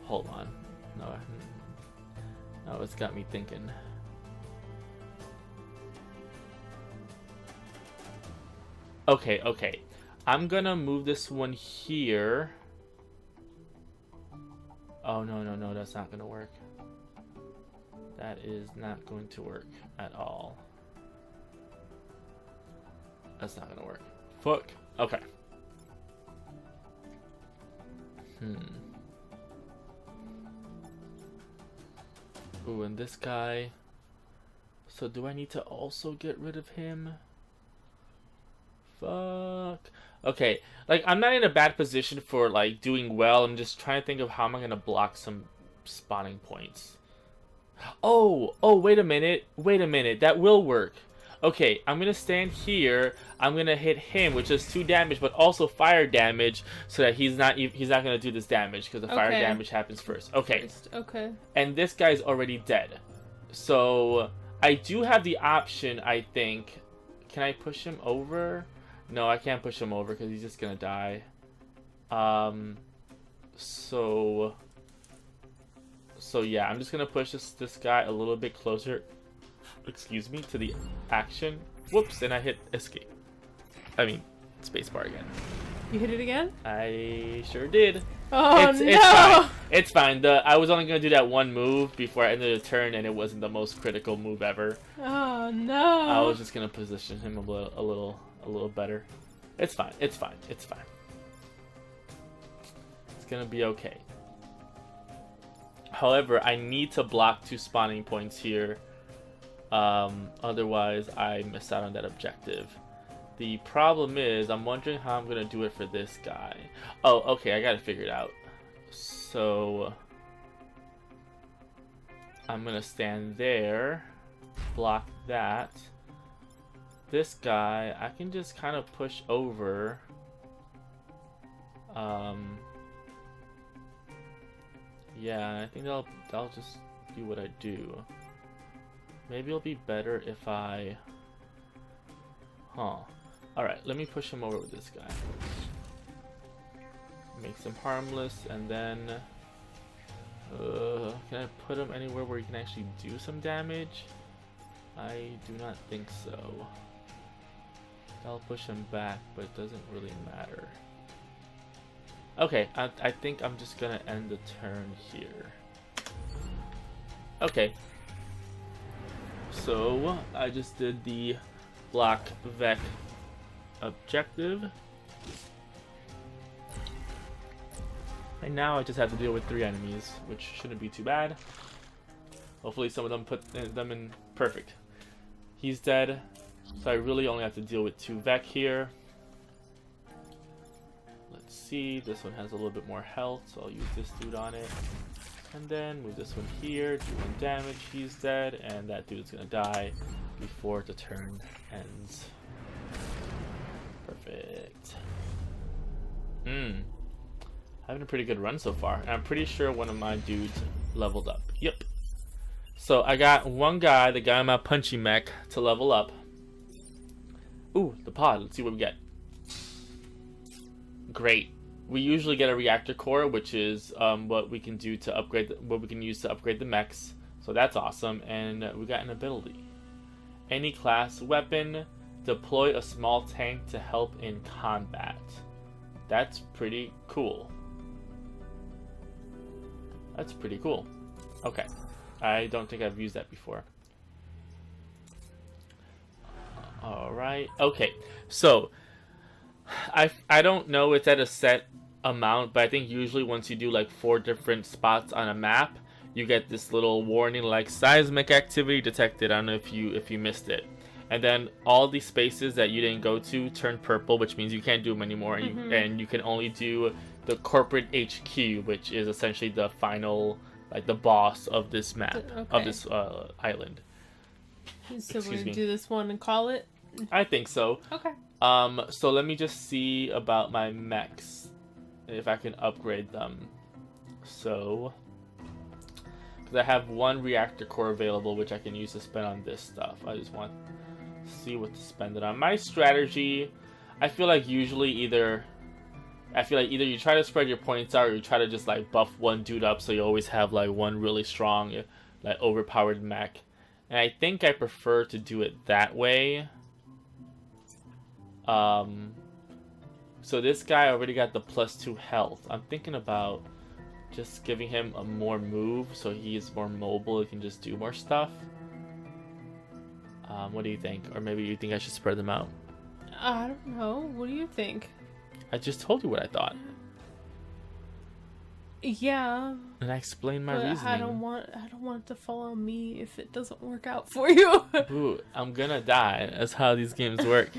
Hold on. No, it's got me thinking. Okay. I'm gonna move this one here. Oh, no, that's not gonna work. That is not going to work at all. That's not gonna work. Fuck. Okay. Ooh, and this guy. So do I need to also get rid of him? Fuck. Okay, like I'm not in a bad position for like doing well. I'm just trying to think of how am I gonna block some spawning points. Oh, wait a minute. Wait a minute. That will work. Okay, I'm gonna stand here. I'm gonna hit him, which is 2 damage, but also fire damage, so that he's not gonna do this damage because the fire damage happens first. Okay. Okay. And this guy's already dead, so I do have the option. I think. Can I push him over? No, I can't push him over because he's just gonna die. So yeah, I'm just gonna push this guy a little bit closer. Excuse me, to the action. Whoops, and I hit escape. I mean, spacebar again. You hit it again? I sure did. Oh, no! It's fine. It's fine. I was only gonna do that one move before I ended the turn, and it wasn't the most critical move ever. Oh no! I was just gonna position him a little better. It's fine. It's fine. It's fine. It's gonna be okay. However, I need to block 2 spawning points here. Otherwise, I miss out on that objective. The problem is, I'm wondering how I'm gonna do it for this guy. Oh, okay, I gotta figure it out. So I'm gonna stand there, block that. This guy, I can just kind of push over. Yeah, I think that'll just be what I do. Maybe it'll be better if I... Alright, let me push him over with this guy. Makes him harmless, and then... can I put him anywhere where he can actually do some damage? I do not think so. I'll push him back, but it doesn't really matter. Okay, I think I'm just gonna end the turn here. Okay. So, I just did the block Vec objective. And now I just have to deal with 3 enemies, which shouldn't be too bad. Hopefully some of them put them in perfect. He's dead, so I really only have to deal with 2 Vec here. Let's see, this one has a little bit more health, so I'll use this dude on it. And then move this one here, do 1 damage, he's dead, and that dude's gonna die before the turn ends. Perfect. Having a pretty good run so far, and I'm pretty sure one of my dudes leveled up. Yep. So I got one guy, the guy in my punchy mech, to level up. Ooh, the pod. Let's see what we get. Great. We usually get a reactor core, which is what we can do to upgrade, what we can use to upgrade the mechs. So that's awesome. And we got an ability. Any class weapon, deploy a small tank to help in combat. That's pretty cool. That's pretty cool. Okay. I don't think I've used that before. Alright. Okay. So, I don't know it's at a set amount, but I think usually once you do like 4 different spots on a map, you get this little warning like seismic activity detected. I don't know if you missed it. And then all these spaces that you didn't go to turn purple, which means you can't do them anymore. And you can only do the corporate HQ, which is essentially the final, like the boss of this map, of this island. So we're gonna do this one and call it? I think so. Okay. So let me just see about my mechs, if I can upgrade them. So, because I have 1 reactor core available, which I can use to spend on this stuff. I just want to see what to spend it on. My strategy, I feel like usually either you try to spread your points out, or you try to just like buff one dude up, so you always have like 1 really strong, like overpowered mech. And I think I prefer to do it that way. So this guy already got the +2 health. I'm thinking about just giving him a more move, so he's more mobile. He can just do more stuff. What do you think? Or maybe you think I should spread them out? I don't know. What do you think? I just told you what I thought. Yeah. And I explained my reasoning. I don't want it to fall on me if it doesn't work out for you. Ooh, I'm gonna die. That's how these games work.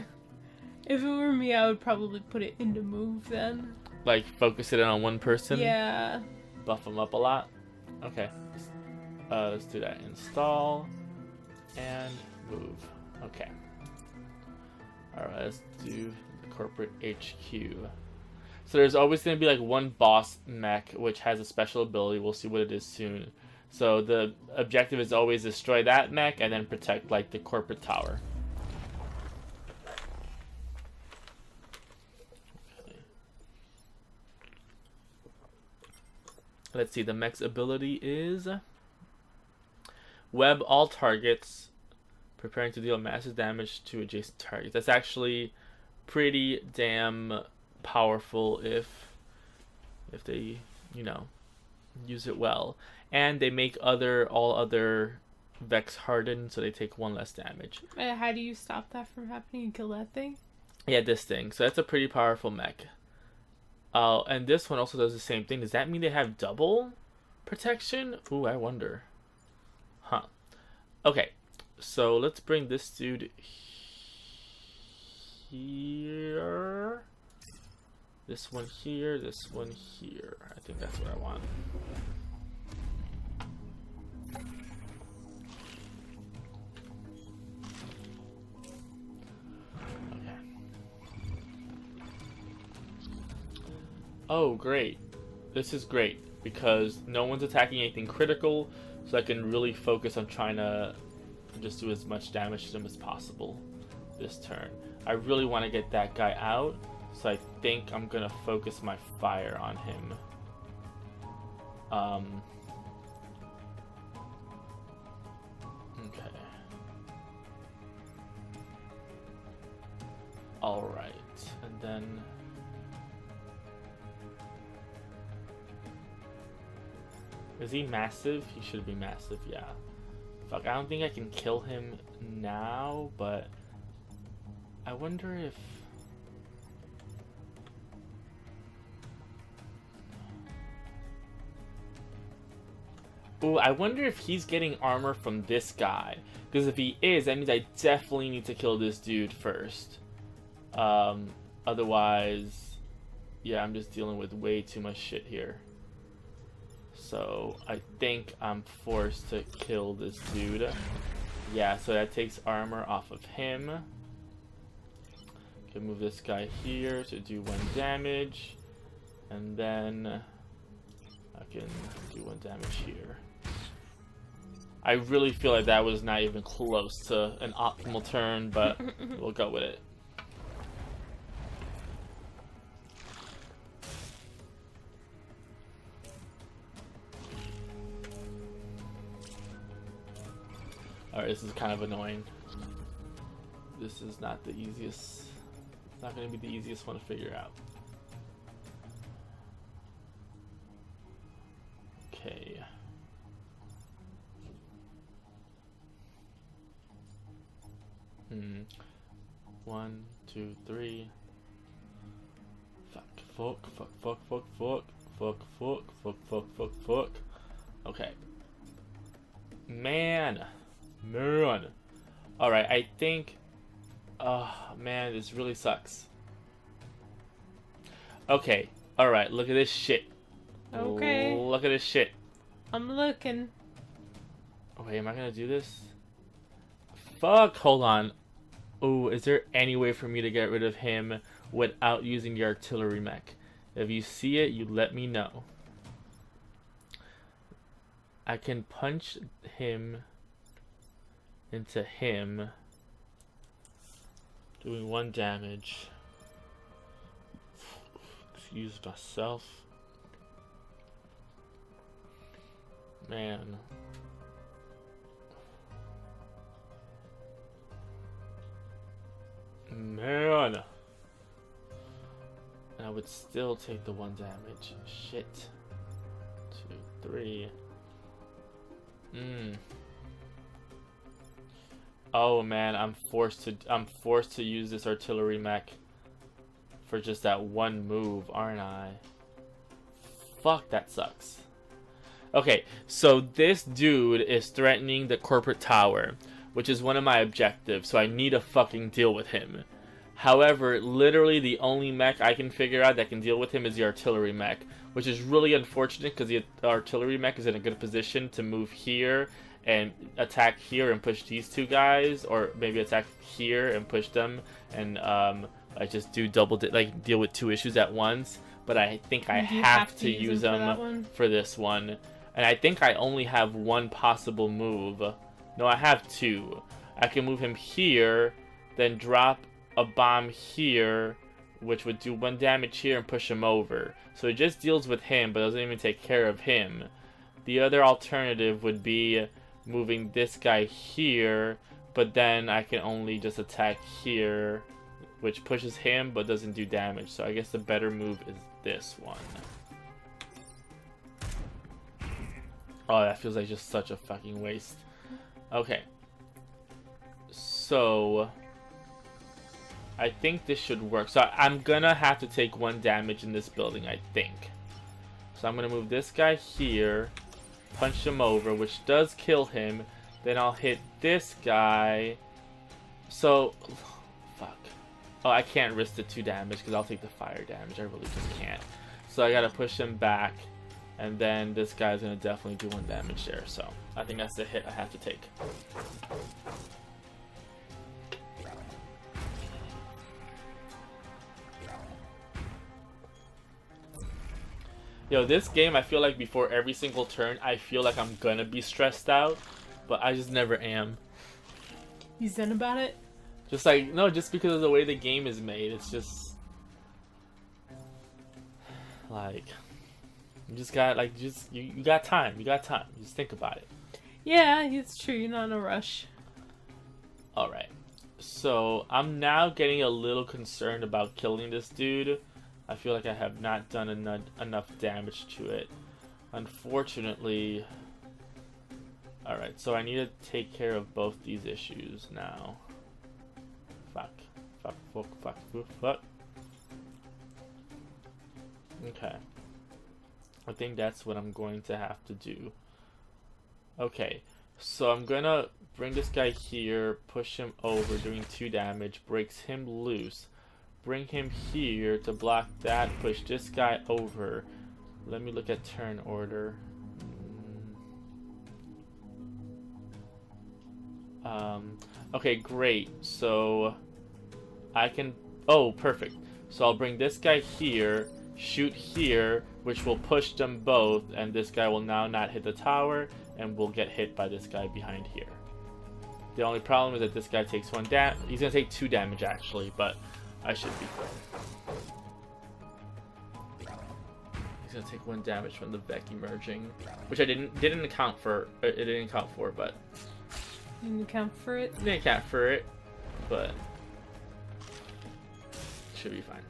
If it were me, I would probably put it into move then. Like, focus it in on one person? Yeah. Buff them up a lot? Okay. Let's do that. Install and move. Okay. Alright, let's do the corporate HQ. So there's always going to be like one boss mech which has a special ability. We'll see what it is soon. So the objective is always destroy that mech and then protect like the corporate tower. Okay. Let's see, the mech's ability is web all targets, preparing to deal massive damage to adjacent targets. That's actually pretty damn powerful if they, you know, use it well. And they make all other Vex hardened, so they take 1 less damage. How do you stop that from happening and kill that thing? Yeah, this thing. So that's a pretty powerful mech. And this one also does the same thing. Does that mean they have double protection? Ooh, I wonder. Huh. Okay, so let's bring this dude here. This one here, this one here. I think that's what I want. Okay. Oh, great. This is great because no one's attacking anything critical, so I can really focus on trying to just do as much damage to them as possible this turn. I really want to get that guy out. So I think I'm gonna focus my fire on him. Okay. Alright, and then is he massive? He should be massive, yeah. Fuck, I don't think I can kill him now, but I wonder if ooh, I wonder if he's getting armor from this guy. Because if he is, that means I definitely need to kill this dude first. Otherwise, yeah, I'm just dealing with way too much shit here. So, I think I'm forced to kill this dude. Yeah, so that takes armor off of him. Can move this guy here to do 1 damage. And then I can do 1 damage here. I really feel like that was not even close to an optimal turn, but we'll go with it. Alright, this is kind of annoying. This is not the easiest. It's not going to be the easiest one to figure out. Okay. 1, 2, 3. Fuck. Okay. Man. Alright, I think... oh, man, this really sucks. Okay. Alright, look at this shit. Okay. Look at this shit. I'm looking. Okay, am I gonna do this? Fuck, hold on. Oh, is there any way for me to get rid of him without using the artillery mech? If you see it, you let me know. I can punch him into him, doing 1 damage. Excuse myself. Man. And I would still take the 1 damage. Shit. 2, 3. Oh man, I'm forced to use this artillery mech for just that 1 move, aren't I? Fuck, that sucks. Okay, so this dude is threatening the corporate tower, which is one of my objectives, so I need to fucking deal with him. However, literally the only mech I can figure out that can deal with him is the artillery mech, which is really unfortunate because the artillery mech is in a good position to move here and attack here and push these two guys, or maybe attack here and push them, and I just do deal with two issues at once. But I think I have to use them for this one, and I think I only have one possible move. No, I have two. I can move him here, then drop a bomb here, which would do 1 damage here and push him over. So it just deals with him, but doesn't even take care of him. The other alternative would be moving this guy here, but then I can only just attack here, which pushes him but doesn't do damage. So I guess the better move is this one. Oh, that feels like just such a fucking waste. Okay. So I think this should work. So I'm gonna have to take 1 damage in this building, I think. So I'm gonna move this guy here, punch him over, which does kill him. Then I'll hit this guy. So, fuck. Oh, I can't risk the 2 damage because I'll take the fire damage. I really just can't. So I gotta push him back. And then this guy's gonna definitely do 1 damage there. So I think that's the hit I have to take. Yo, this game, I feel like before every single turn, I feel like I'm gonna be stressed out, but I just never am. You zen about it? Just like, no, just because of the way the game is made, it's just like, you just got, like, you got time, just think about it. Yeah, it's true, you're not in a rush. Alright, so I'm now getting a little concerned about killing this dude. I feel like I have not done enough damage to it, unfortunately. Alright, so I need to take care of both these issues now. Fuck. Okay. I think that's what I'm going to have to do. Okay, so I'm gonna bring this guy here, push him over, doing 2 damage, breaks him loose. Bring him here to block that, push this guy over. Let me look at turn order. Okay, great. So I can, oh, perfect. So I'll bring this guy here, shoot here, which will push them both, and this guy will now not hit the tower, and will get hit by this guy behind here. The only problem is that this guy takes 1 damage. He's gonna take 2 damage actually, but I should be fine. He's gonna take 1 damage from the Vec emerging, which I didn't account for. It didn't account for, but you didn't account for it. Didn't account for it, but should be fine.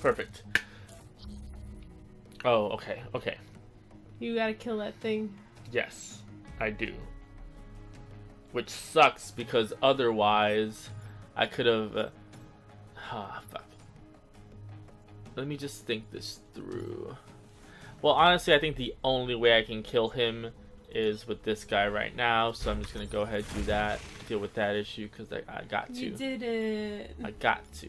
Perfect. Oh, okay, okay. You gotta kill that thing. Yes, I do. Which sucks because otherwise I could have. Fuck. Let me just think this through. Well, honestly, I think the only way I can kill him is with this guy right now, so I'm just gonna go ahead and do that, deal with that issue because I got to. You did it. I got to.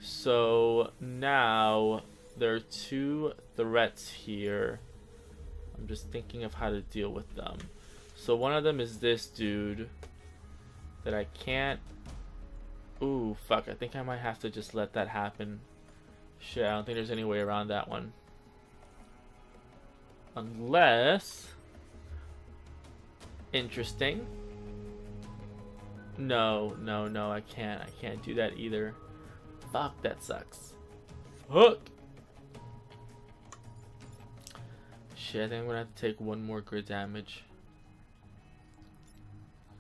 So now there are 2 threats here. I'm just thinking of how to deal with them. So one of them is this dude that I can't. Ooh, fuck. I think I might have to just let that happen. Shit, I don't think there's any way around that one. Unless. Interesting. No, I can't. I can't do that either. Fuck, that sucks. Hook! Shit, I think I'm gonna have to take 1 more grid damage.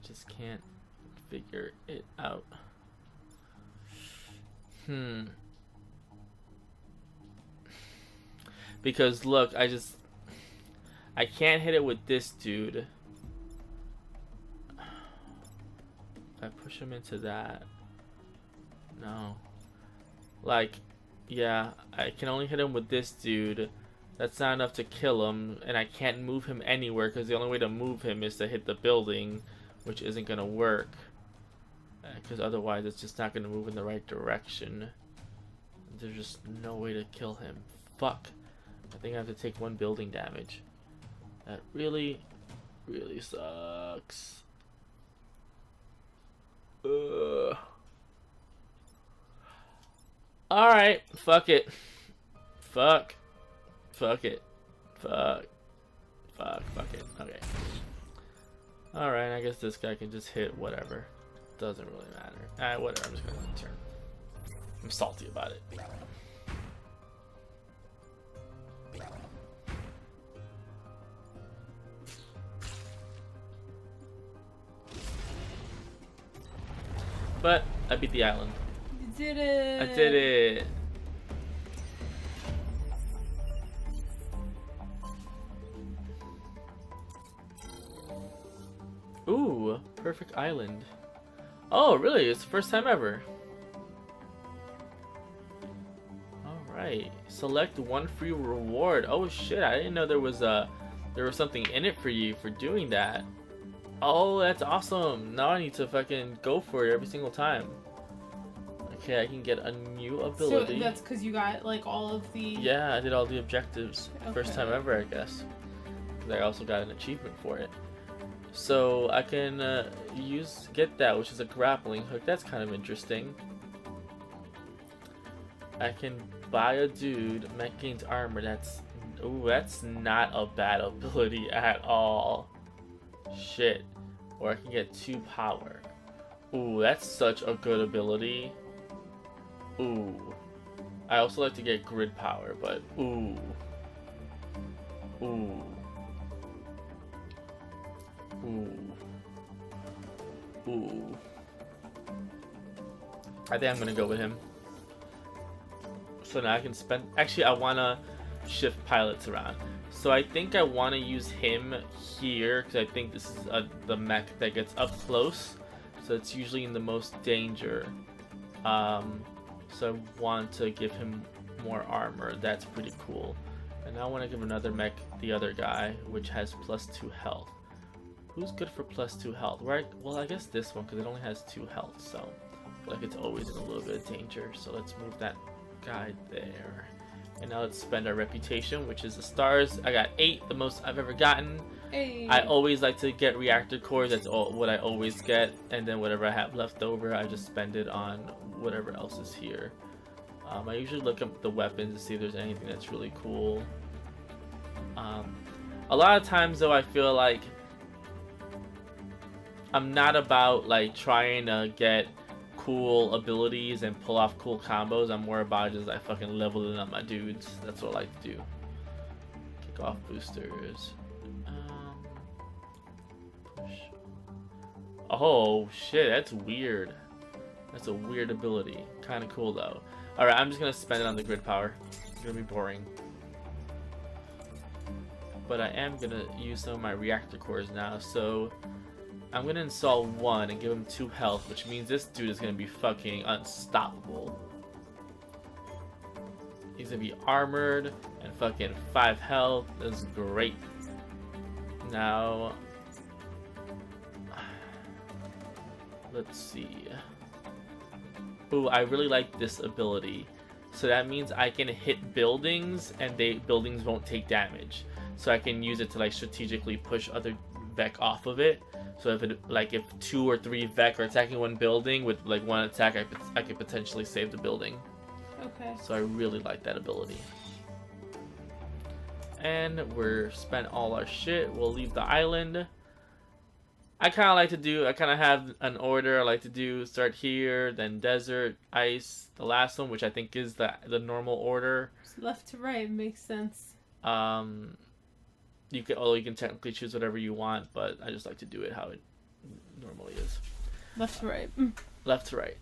Just can't figure it out. Because look, I can't hit it with this dude. If I push him into that. No. Like, yeah, I can only hit him with this dude. That's not enough to kill him, and I can't move him anywhere because the only way to move him is to hit the building, which isn't gonna work. Because otherwise it's just not gonna move in the right direction. There's just no way to kill him. Fuck. I think I have to take 1 building damage. That really, really sucks. Ugh. Alright, fuck it. Fuck. Fuck it. Fuck. Fuck. Fuck it. Okay. Alright, I guess this guy can just hit whatever. Doesn't really matter. Whatever, I'm just gonna turn. I'm salty about it. But I beat the island. You did it! I did it! Ooh, perfect island. Oh, really? It's the first time ever. Alright. Select 1 free reward. Oh shit, I didn't know there was something in it for you for doing that. Oh, that's awesome. Now I need to fucking go for it every single time. Okay, I can get a new ability. So that's because you got like all of the... Yeah, I did all the objectives. Okay. First time ever, I guess. I also got an achievement for it. So I can get that, which is a grappling hook. That's kind of interesting. I can buy a dude. Mech gains armor. That's not a bad ability at all. Shit. Or I can get 2 power. Ooh, that's such a good ability. Ooh. I also like to get grid power, but ooh. Ooh. Ooh. Ooh. I think I'm gonna go with him. So now I can spend... Actually, I wanna shift pilots around. So I think I want to use him here because I think this is the mech that gets up close. So it's usually in the most danger. So I want to give him more armor. That's pretty cool. And I want to give another mech the other guy, which has +2 health. Who's good for +2 health? Right? Well, I guess this one because it only has 2 health. So I feel like it's always in a little bit of danger. So let's move that guy there. And now let's spend our reputation, which is the stars. I got 8, the most I've ever gotten. Hey. I always like to get reactor cores. That's what I always get. And then whatever I have left over, I just spend it on whatever else is here. I usually look up the weapons to see if there's anything that's really cool. A lot of times, though, I feel like I'm not about like trying to get cool abilities and pull off cool combos. I'm more about just like fucking leveling up my dudes. That's what I like to do. Kick off boosters. Push. Oh shit, that's weird. That's a weird ability. Kind of cool though. Alright, I'm just gonna spend it on the grid power. It's gonna be boring. But I am gonna use some of my reactor cores now, so I'm gonna install 1 and give him 2 health, which means this dude is gonna be fucking unstoppable. He's gonna be armored and fucking 5 health. That's great. Now, let's see. Ooh, I really like this ability. So that means I can hit buildings and buildings won't take damage. So I can use it to like strategically push other Vec off of it. So if 2 or 3 Vec are attacking one building with like 1 attack, I could potentially save the building. Okay. So I really like that ability. And we're spent all our shit. We'll leave the island. I kind of have an order. I like to do start here, then desert, ice, the last one, which I think is the normal order. So left to right makes sense. You can technically choose whatever you want, but I just like to do it how it normally is. Left to right. Left to right.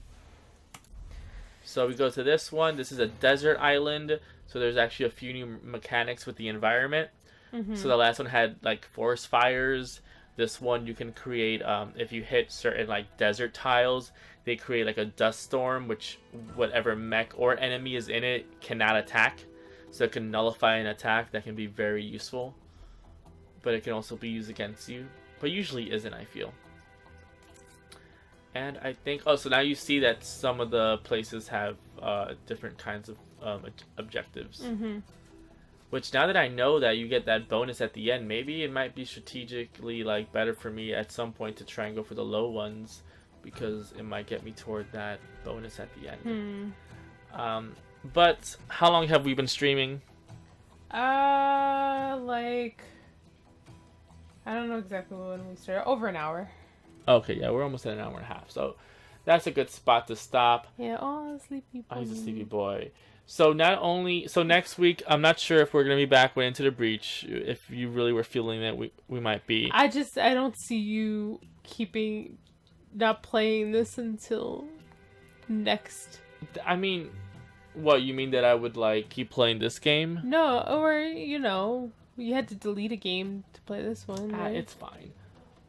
So we go to this one. This is a desert island, so there's actually a few new mechanics with the environment. Mm-hmm. So the last one had like forest fires. This one you can create, if you hit certain like desert tiles, they create like a dust storm, which whatever mech or enemy is in it cannot attack. so it can nullify an attack. That can be very useful, but it can also be used against you, but usually isn't, I feel. And I think, oh, so now you see that some of the places have different kinds of objectives. Mm-hmm. Which, now that I know that you get that bonus at the end, maybe it might be strategically like better for me at some point to try and go for the low ones, because it might get me toward that bonus at the end. But how long have we been streaming? Like, I don't know exactly when we started. Over an hour. Okay, yeah, we're almost at an hour and a half, so that's a good spot to stop. Yeah, oh, sleepy boy. Oh, he's a sleepy boy. So next week, I'm not sure if we're gonna be back with Into the Breach. If you really were feeling that we might be. I don't see you not playing this until next. I mean, what, you mean that I would like keep playing this game? No, or you had to delete a game to play this one. Right? It's fine.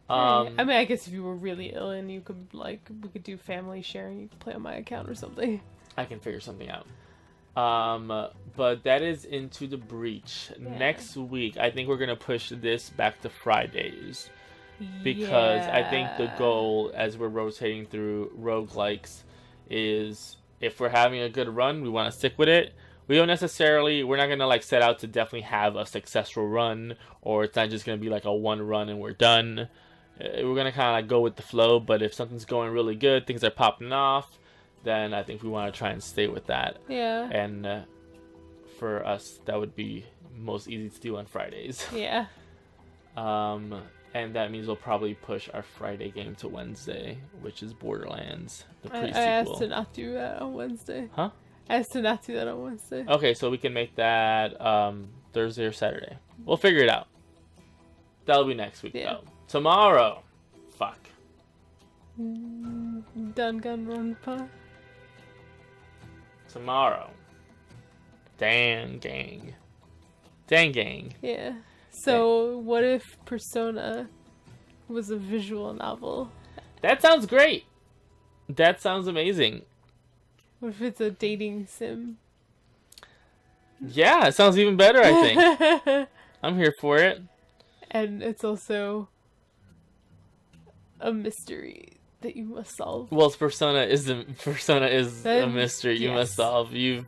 I mean, I guess if you were really ill and you could we could do family sharing, you could play on my account or something. I can figure something out. But that is Into the Breach. Yeah. Next week, I think we're gonna push this back to Fridays, because I think the goal, as we're rotating through roguelikes, is if we're having a good run, we want to stick with it. We're not gonna like set out to definitely have a successful run, or it's not just gonna be like a one run and we're done. We're gonna kind of like go with the flow, but if something's going really good, things are popping off, then I think we want to try and stay with that. Yeah. And for us, that would be most easy to do on Fridays. Yeah. And that means we'll probably push our Friday game to Wednesday, which is Borderlands, the pre-sequel. I asked to not do that on Wednesday. Huh? I asked to not do that on Wednesday. Okay, so we can make that Thursday or Saturday. We'll figure it out. That'll be next week, though. Tomorrow. Fuck. Danganronpa. Tomorrow. Dang gang. Yeah. So, what if Persona was a visual novel? That sounds great. That sounds amazing. What if it's a dating sim? Yeah, it sounds even better, I think. I'm here for it. And it's also a mystery that you must solve. Well, Persona is a mystery you must solve. And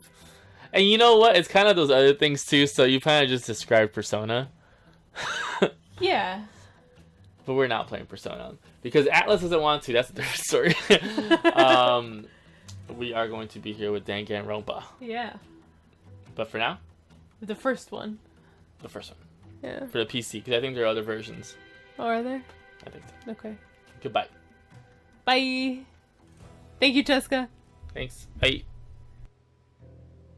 you know what? It's kind of those other things too. So you kind of just described Persona. Yeah. But we're not playing Persona because Atlas doesn't want to. That's a different story. We are going to be here with Danganronpa. Yeah. But for now, the first one. The first one. Yeah. For the PC, because I think there are other versions. Oh, are there? I think so. Okay. Goodbye. Bye. Thank you, Jessica. Thanks. Bye.